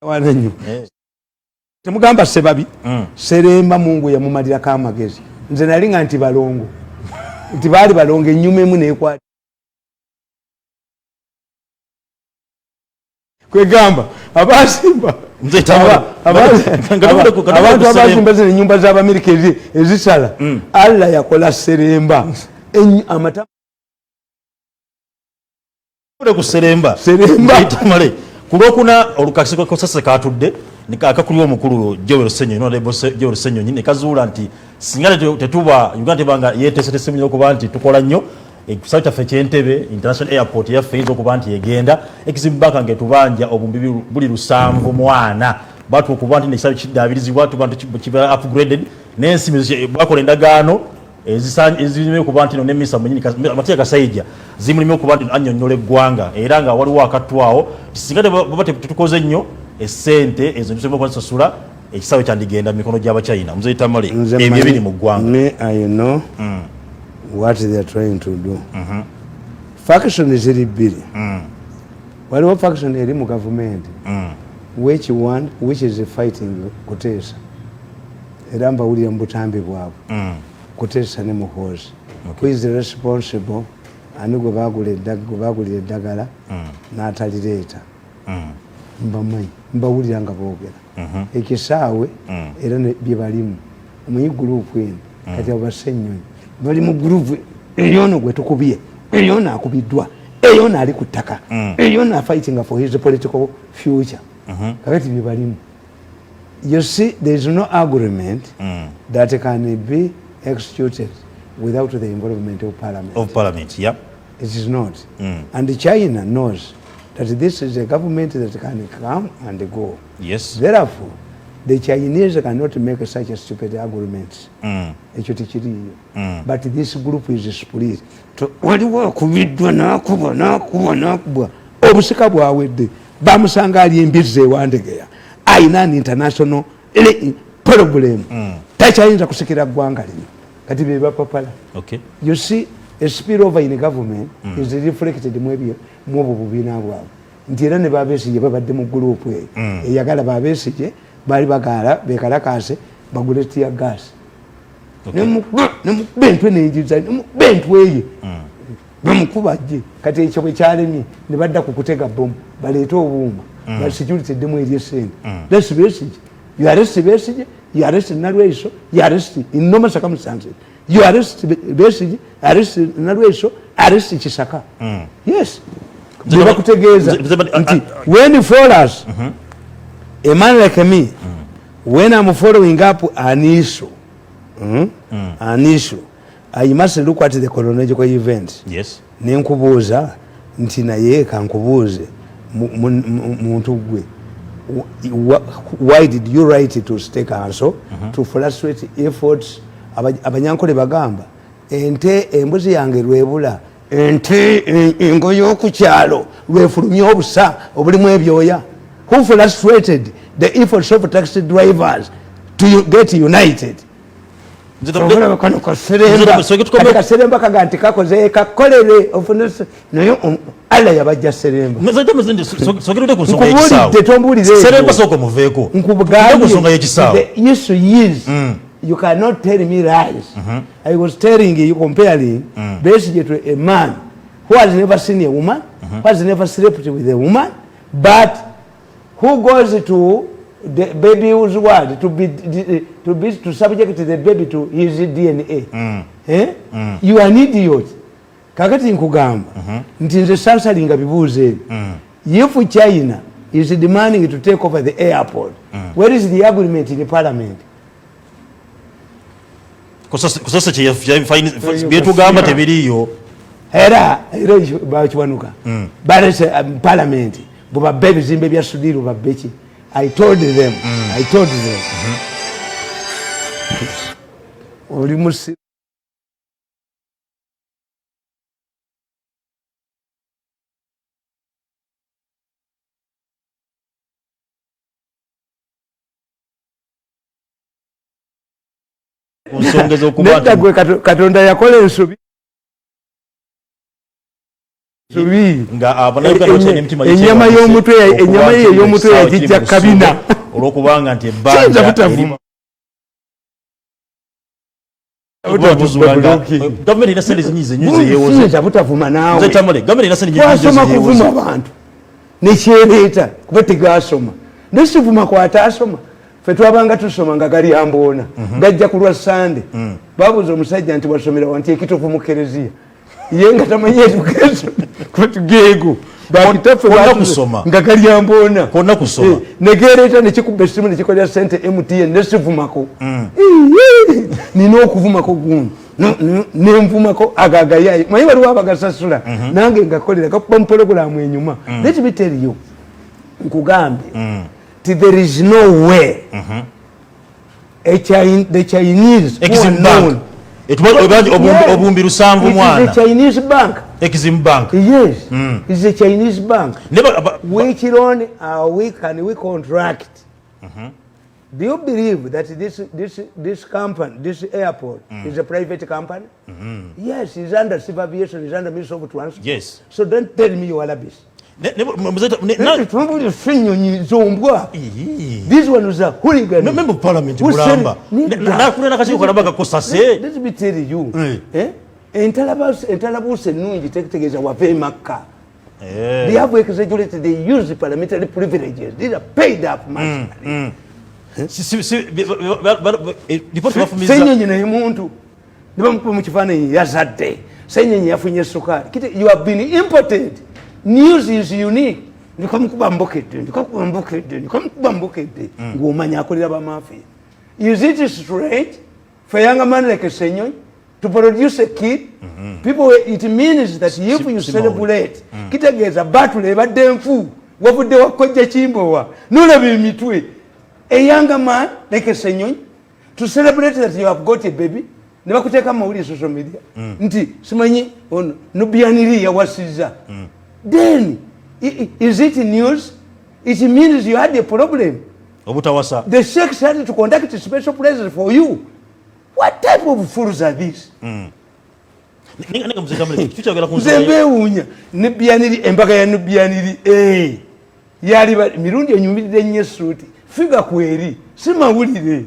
Wananyo. Temugamba sebabi. Seremba Mungu yamumalirako amagezi. Nze nalinga nti balongo. Nti baali balongo ennyuma emu n'ekwata. kwegamba abasimba abantu abazimba zino ennyumba z'Abamerika ezisala Allah yakola seremba amata kuseremba Tamale kulokuna olukakisiko kosase katudde nikakakulwa omukulu Joel Senyo Joel Senyo nyine kazuula nti singa tetuba Uganda tebanga yetese munyo kuba nti tukola nnyo ekisawo kyaffe ky'Entebbe International Airport yaffe izo kuba nti yegenda ekizimbaka ngetubanja obumbi buli 7 batu okuba nti nekisawo kiddabirizibwa tuba nti kiba upgraded n'ensi bakola endagaano ezirime okuba nti n'emmisa munyini Matiya Kasaija zimulime okuba nti annyonnyola eggwanga era nga waliwo akatwawo singa baba tetukoze nnyo essente ezo tusobola okusasula ekisawo kyandigenda mu mikono gy'Abachina. Mzee Tamale ebyo biri mu ggwanga. I know what they are trying to do. Faction ziri bbiri. Waliwo faction eri mu government which is fighting kuteesa era mbawulira mu butambi bwabwe kuteesa ne Muhoozi who is responsible ani gwe baagulira eddagala n'atalireeta mbamanyi mbawulira nga boogera ekisaawe era bye balimu omuyi gurupu eno kati abo Bassenyonyi bali mu gurupu eyono gwe tukubye eyono akubiddwa eyono ali ku ttaka eyono fighting for his political future kakati bye balimu. You see, there is no agreement that can be executed without the involvement of parliament. Of parliament, yeah. It is not. And China knows that this is a government that can come and go. Yes. Therefore, the Chinese cannot make such a stupid arguments. But this group is split. Waliwo kubidwa nakubwa obusika bwawedde bamusanga ali embize wandegeya aina international problem tachayinza kusikira gwanga lino kati beba papala. Okay. You see, a spillover in the government is reflected mu bubina bwabo nti era ne Babesije babadde mu group eyagala Babesije bali bagala bekalakase bagule tear gas ne bentu nejiza bentu eyo bamukubajje kati ekyo bwe kyalemye ne badda ku kutega bomu baleeta obuuma basecurity demu eri esente. That's Besigye. You arrest Besigye, you arrest Nalweso, you arrest in normal circumstances. You arrest Besigye, arrest Nalweso, arrest Chisaka. Yes. When you follow us, a man like me, when I'm following up an issue, I must look at the chronological events. Yes. Nenkubuuza nti naye kankubuuze muntu gwe why did you write to State Council to frustrate efforts abanyankole bagamba ente embuzi yange lwebula ente engo y'okukyalo lwefulumya obusa obulimu ebyoya who frustrated the efforts of taxi drivers to get united. Kaseremba kaganti kakoze kakolere ofunese nayo ala yabajja Seremba Seremba soko muveeko kusonga yekisawo. The issue is you cannot tell me lies. I was telling you, comparing Besigye to a man who has never seen a woman, who has never slept with a woman, but who goes to the baby whose word to subject the baby to his DNA. You are an idiot. Kakati nkugamba nti nze sansalinga bibuuze if China is demanding to take over the airport, where is the agreement in the parliament? Kusasa byetugamba tebiriyo era bakiwanuka balese parliament buba ebizimbe bya sudiru babeki. I told them. Oli musi onsongeza okubata Katonda yakola ensobi nga abanayuganda n'emitima enyama y'omutwe yagijja kabina olwokubanga nti ebbanja gavumenti ina sente zinyize yeewoze butavuma naawe gavumenti ina sente wasoma kuvuma abantu nekyereta kuba tegasoma nesivuma kwatasoma fe twabanga tusoma nga gali amboona gajja kulwa Sande babuza omusajja nti wasomera wanti ekitofu mu kereziya ye nga tamanyi education kutugego bakitaffe kusoma nga gali amboona konna kusoma negereta nekikuba essimu nekikolera sente MTN nesivumako nina okuvumako gundi nenvumako agagayayo manyi waliwo abagasasula nange ngakolera gakuba mupologulamu enyuma let me tell you nkugambye there is no way the Chinese Exim Bank obumbi lusanvu mwana the Chinese bank Exim Bank yes it's a Chinese bank which loan can we contract do you believe that this company this airport is a private company yes it's under civil aviation it's under Ministry of Transport yes so don't tell me you are rubbish This one was a hooligan. Member of Parliament, Mulamba. Let me tell you. Entalabus and Nunji take together were very macca. They have exaggerated, they use the parliamentary privileges. These are paid up money. Saying in a muntu. You have been imported. News is unique. Is it strange for a young man like a senior to produce a kid? People, it means that if you celebrate, kita gets a battle, a damn fool. What would they call the chimbo? No, me too. A younger man like a senior to celebrate that you have got a baby. Never could take a movie social media. Nti, Simani on Nubianiri, Wasiza. Then, is it news? It means you had a problem. The Sheikh started to conduct a special presence for you. What type of fools are these? Zembe unya nibianiri embaka ya nibianiri yali mirundi enyumidde nnyo suuti figa kweri simawulire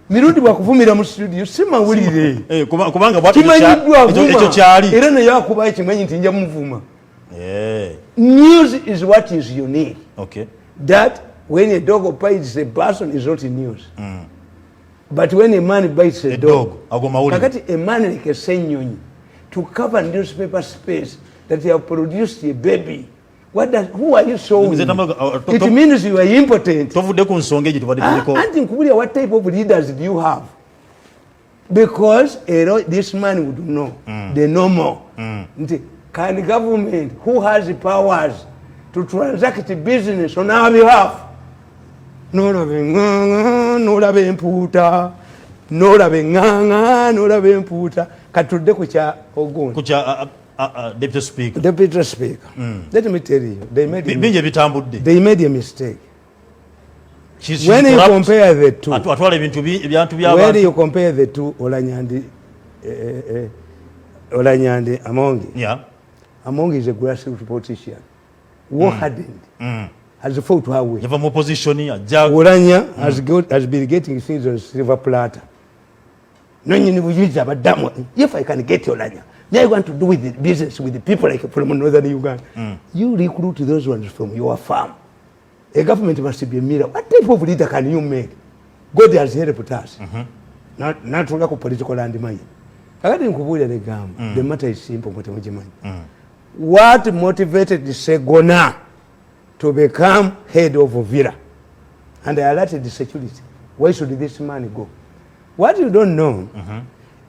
mirundi bakuvumira mu studio simawulire kubanga bwatu ekyo kyali era naye akuba ekimanyi nti nja muvuma. News is what is unique. Okay. That when a dog bites a person is not news. But when a man bites a dog, kakati a man like a senyonyi to cover newspaper space that you have produced a baby. Who are you showing? It means you are impotent. What type of leaders do you have? Because this man would know. They know more. Can the government who has the powers to transact business on our behalf? No labe mputa, no labe nganga, no labe mputa. Katude kucha ogun. Kucha Deputy Speaker. Deputy Speaker. Let me tell you, they made a mistake. When you compare the two, Olanyandi Amongi. Yeah. Amongi is a grassroots politician. What hardened? Has fought her way. You have a position here. Olanya has been getting things on silver platter. If I can get Olanya, now you want to do with the business with the people like from northern Uganda. You recruit those ones from your farm. A government must be a mirror. What type of leader can you make? God has helped us. Not to lack of political landmine. The matter is simple. What motivated Segona to become head of Vira? And I alerted the security. Where should this man go? What you don't know,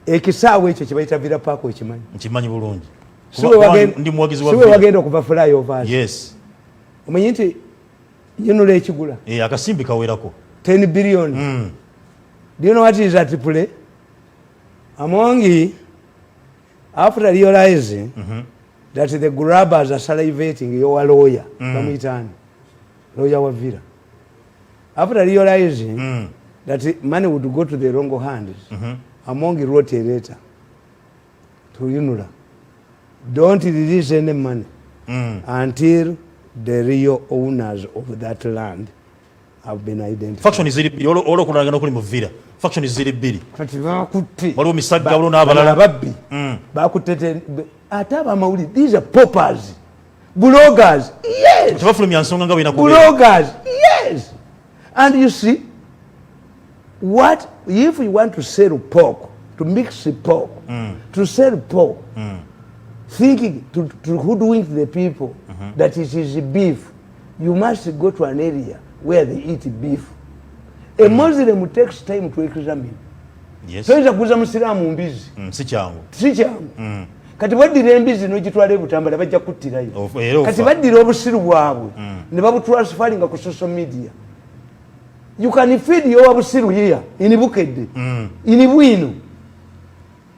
ekisawe ekyo kibayita Vira Park ekimanyi. Nkimanyi bulungi. Siwe wagenda okuva flyovers. Yes. Omanyi nti yinula ekigula. Akasimbi kawerako. 10 billion. Do you know what is at play? Amongi, after realizing that the grabbers are salivating your lawyer, lawyer wa Vira. After realizing that money would go to the wrong hands, Amongi wrote a letter to Yunula. Don't release any money until the real owners of that land have been identified. Faction is all kulagana kuli mu Vira. Faction is bbiri. Kati bakutte. Waliwo misajja waliwo n'abalala. Babbi. Bakutte ate abamawulire. These are paupers. Bloggers, yes. Bloggers, yes. And you see, what if you want to sell pork, to mix the pork, to sell pork, thinking to hoodwink the people that it is beef, you must go to an area where they eat beef. A Muslim takes time to examine. Yes. So it's kuza musiramu mbizi. Si changu. Kati badira embizi n'ogitwala ebutambala bajja kuttirayo. Kati badira obusiru bwabwe ne babutransferinga ku social media. You can feed your obusiru here in Bukedde, in Bwino.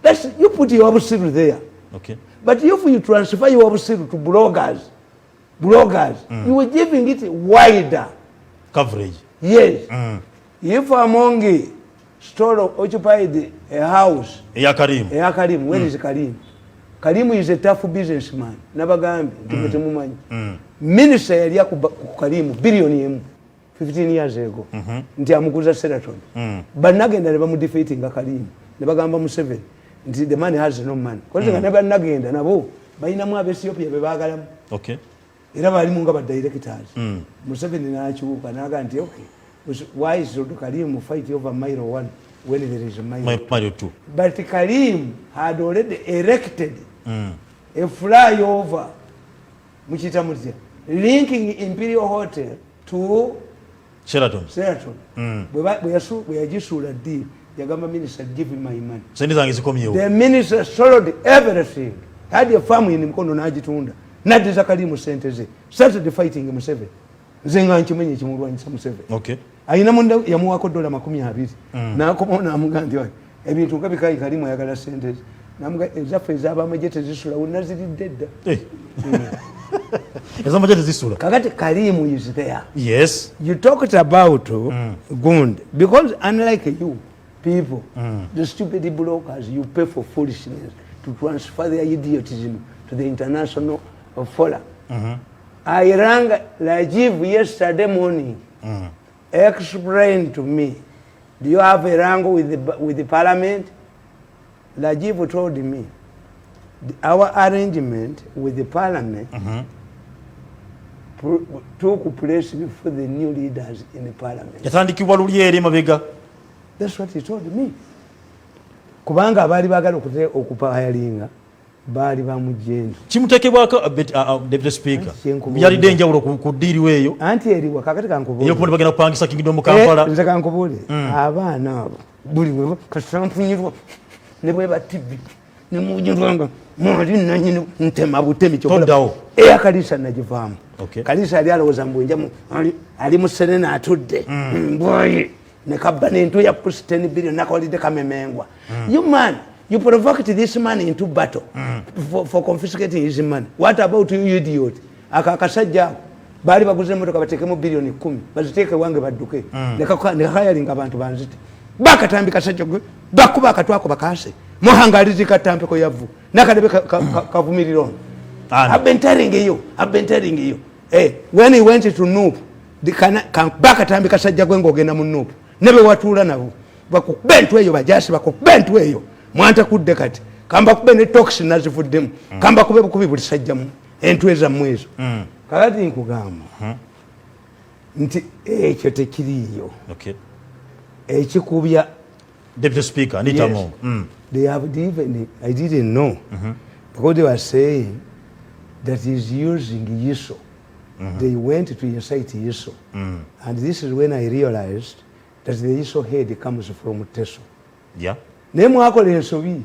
That's you put your obusiru there. Okay. But if you transfer your obusiru to bloggers, you are giving it wider coverage. Yes. If among store occupied a house, Karim. Where is Karim? Karim is a tough businessman. Nabagambi, Minister yali ku Karim billion 15 years ago. Nti amukuza Seraton. Banagenda ne bamudefeating Karim. Ne bagamba Museveni. Nti the man has no money. Because nga nagenda nabo bayina mu Ethiopia bebagalamu. Okay. Era bali mu nga ba directors. Museveni n'akyuka n'aga nti okay. Why is Karim fight over Mile 1 when there is Mile 2? But Karim had already erected a flyover linking Imperial Hotel to Sheraton. We are just the deal. The government minister give him my money. The minister sold everything. Had a farm in Mkono Najitunda. Not the Karim sentence. Started the fighting Museveni. Zenga nchimenye chimurwanyisa Museveni. Okay. Ayina munda yamuwako $20 nakomona amugandi wa ebintu kabikayi Kalimu ayagala sente namuga ezaffe ez'abamajete zisula wonna ziri dedda ez'amajete zisula kakati Kalimu is there. Yes, you talked about Gund because unlike you people the stupid bloggers, you pay for foolishness to transfer their idiotism to the international forum. I rang Rajiv yesterday morning. Explain to me, do you have a wrangle with the parliament? Rajiv told me, our arrangement with the parliament took place before the new leaders in the parliament. That's what he told me. Kubanga abali bagala okupayalinga bali bamujenda kimutekebwako deputy speaker yali denjawulo ku diri weyo anti eriwa kakati kankubule iyo kundi bagenda kupangisa Kingdom mu Kampala nze kankubule abaana abo buli we kasampunyirwa ne bwe ba TV ne mujirwanga mwali nanyine ntema butemi chokola eya kalisa najivaamu. Okay. Kalisa ali aloza mbwenja ali musenena atudde mboye ne kabane ntu ya push 10 billion nakolide kamemengwa. You man, you provoked this man into battle for confiscating his money. What about you idiot? Akakasajja bali baguze motoka batekemo billion 10 baziteke wange badduke ne hayalinga abantu banzite bakatambika sajja bakuba akatwako bakase mohangalizi katampe ko yavu nakadebe kavumiriro. I've been telling you. When he went to Noop, the bakatambika sajja gwengo genda mu Noop nebe watula nabo bakubentwe eyo bajasi bakubentwe eyo mwanta kudde kati kamba kube ne toxin nazivuddemu kamba kube bukubi buli sajjamu entweza mwezo kakati nkugamba nti ekyo tekiriyo. Okay. Ekikubya Deputy Speaker Anita Mongo. They have even, I didn't know because they were saying that he's using Yiso. They went to incite Yiso, and this is when I realized that the Yiso head comes from Teso. Yeah. Nemu ako lensobi.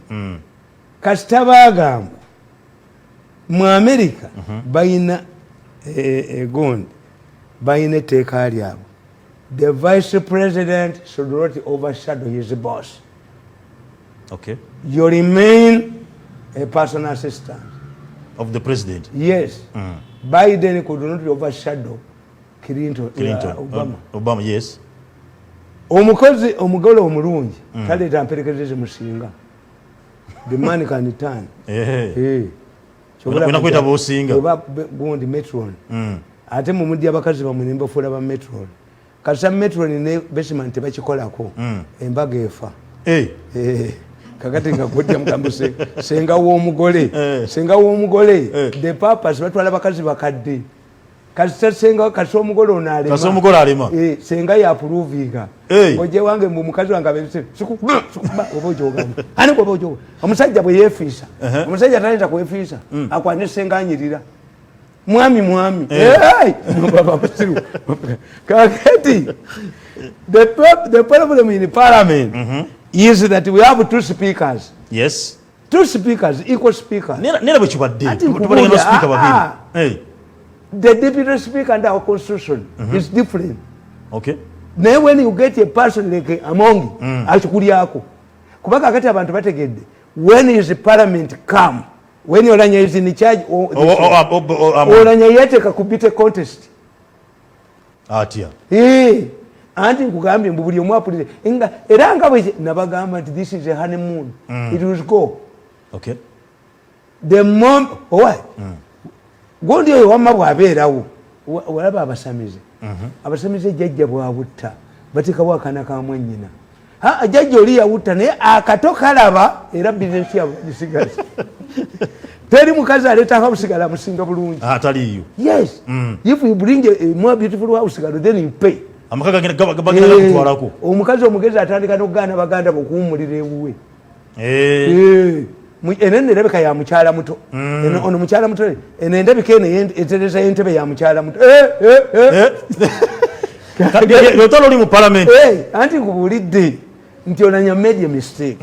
Kasita bagamba mu America bayina Gond bayina teeka lyabo. The vice president should not overshadow his boss. Okay. You remain a personal assistant of the president. Yes. Biden could not overshadow Clinton. Obama, yes. Omukozi omugolo omulungi taleta mperekereze musinga. The man can turn. Unakweta bosinga. Gondi metron. Ate mu mudi abakazi bamunemba fula ba metron. Kasa metron ne basement bakikolako embaga efa. kakati nga godya mukambuse senga w'omugole senga w'omugole the purpose batwala bakazi bakadde kasi senga kasi omugole onalema kasi omugole alema senga ya approvinga oje wange mu mukazi wange abese sikuba obojo gamba ani ko obojo omusajja bwe yefiisa omusajja talenta kwefiisa akwane senga anyirira mwami baba basiru kakati the problem in parliament is that we have two speakers. Yes. Two speakers, equal speakers. Nera bwe kibadde tubalina no speaker babiri. The deputy speaker under our constitution is different. Okay. Now when you get a person like among achukuliako kubaka akati abantu bategedde when is the parliament come when Olanya is in charge Olanya yateka kubite contest atia anti nkugambye mbuli omwapulire nga era nga bwe nabagamba nti this is a honeymoon it will go. Okay. The mom gondi oyo wamma bwabeerawo walaba abasamize abasamize jjajja bwabutta batekawo akana ka mwannyina jjajja oli yawutta naye akato kalaba era bizinesi yabo gisigaza teri mukazi aleeta house girl amusinga bulungi ataliyo. Yes. If you bring a more beautiful house girl then you pay. Amakaga gagenda kutwalako omukazi omugezi atandika n'okugaana baganda bokuwumulira ewuwe enene erabika ya mukyala muto ono mukyala muto eno endabika eno etereza entebe ya mukyala muto yotalo oli mu parliament anti nkubulidde nti Olanya made a mistake.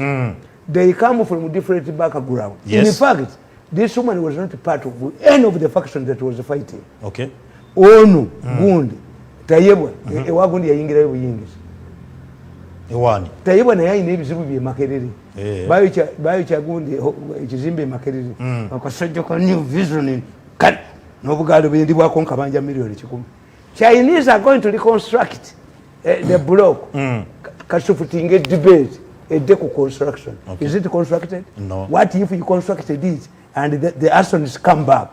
They come from different background. In fact this woman was not part of any of the faction that was fighting. Okay. Ono gundi tayebwa ewagundi yayingirayo buyingizi ewani tayebwa naye ayina ebizibu bye Makerere bayo kyagundi ekizimbe Makerere akasajja ka new vision kale n'obugaalo bwendi bwako nkabanja milioni 10. Chinese are going to reconstruct the block kasufutinge debate a deco construction. Okay. Is it constructed? No. What if you constructed it and the Arsons come back?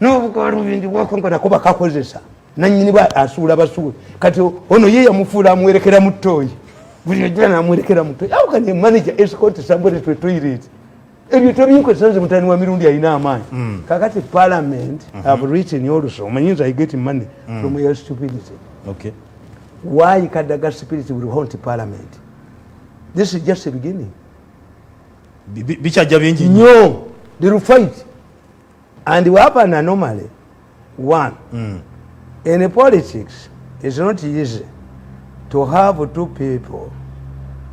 N'obugaalo bwendi bwako nkanakuba kakozesa nanyini ba asuula basuula kati ono ye yamufuula amwerekera mu ttooyi buli jana amwerekera mu ttooyi how can a manager escort somebody to a toilet ebyo tebinkwesonze mutani wa mirundi alina amaanyi kakati parliament have written also manyinza I get money from your stupidity. Okay. Why Kadaga spirit will haunt parliament? This is just the beginning. Bichajja bingi no they will fight and we have an anomaly. One in politics, it's not easy to have two people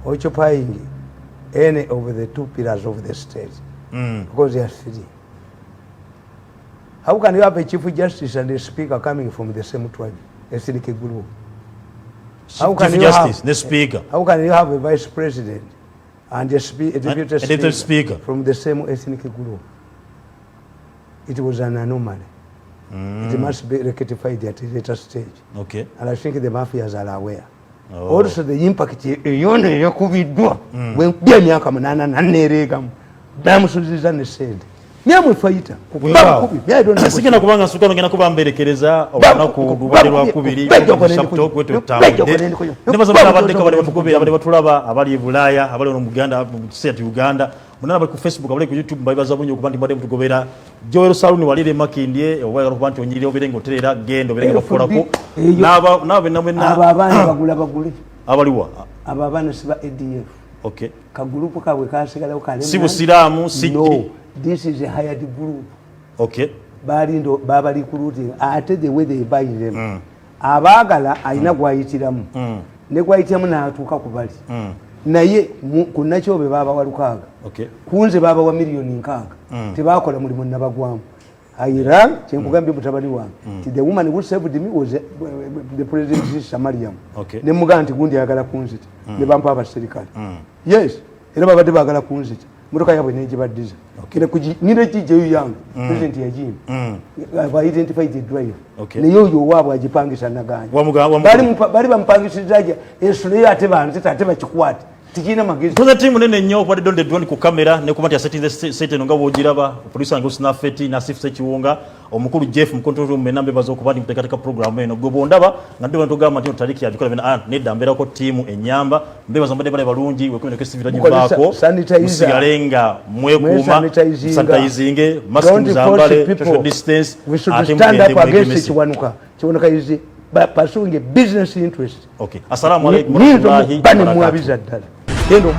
occupying any of the two pillars of the state because they are three. How can you have a chief justice and a speaker coming from the same tribe? Ethnic group. How can you have the speaker? How can you have a vice president and a deputy speaker from the same ethnic group? It was an anomaly. It must be rectified at a later stage. Okay. And I think the mafias are aware. Also the impact yone yakubidwa when myaka 8 naneregamu bamusuziza ne sente nyamwe fighter sikena kubanga sukano ngena kubamberekereza obanaku dubalirwa kubiri sabto kwetu tamale nebaza abadde bali batukubira bali batulaba abali Bulaya abali no Muganda set Uganda munana bali ku Facebook abali ku YouTube bayibaza bunyo kubandi mbade mutugobera Joel Saluni walire makindye obwaya kubanti onyirira obirengo terera gendo birengo bakolako naba abana bagule abaliwa ababana siba ADF. Okay. Ka group kabwe kasigala ukale si Busilamu si no this is a hired group. Okay. Balindo baba recruiting at the way they buy them abagala aina gwayitiramu ne gwayitiramu na atuka kubali naye kunacho be baba walukaga. Okay. Kunze baba wa milioni nkaga tebakola mulimu nabagwamu ayira kyengugambye mutabani wange the woman who saved me was the president Samariam. Okay. Ne muganti gundi yagala kunzita ne bampa abaserikali yes era babadde bagala kunzita mutoka yabwe nejibadiza kile kuji nire kijeyo yange president ya jini ba identify the driver ne yoyo wabo ajipangisa naganya bali bampangisizaje esule ate banze tate bakikwate tikina magezi tuza timu nene nnyo kubadde donde drone ku kamera ne kumati ya setting nga bwogiraba producer ngo Snafeti na Sifse Kiwunga omukulu Jeff mu control room nambe bazo kubandi kutekateka program eno gwe bondaba nga ndibona tugamba nti tariki ya bikola bena nedda mbera ko timu enyamba mbeba zambade bale balungi wekomene ke sivira nyibako musigalenga mwekuma sanitizing mask zambale social distance we should stand up against kiwanuka izi pursuing a business interest. Okay. Assalamu alaikum warahmatullahi wabarakatuh. Bani muabiza dala. Kendo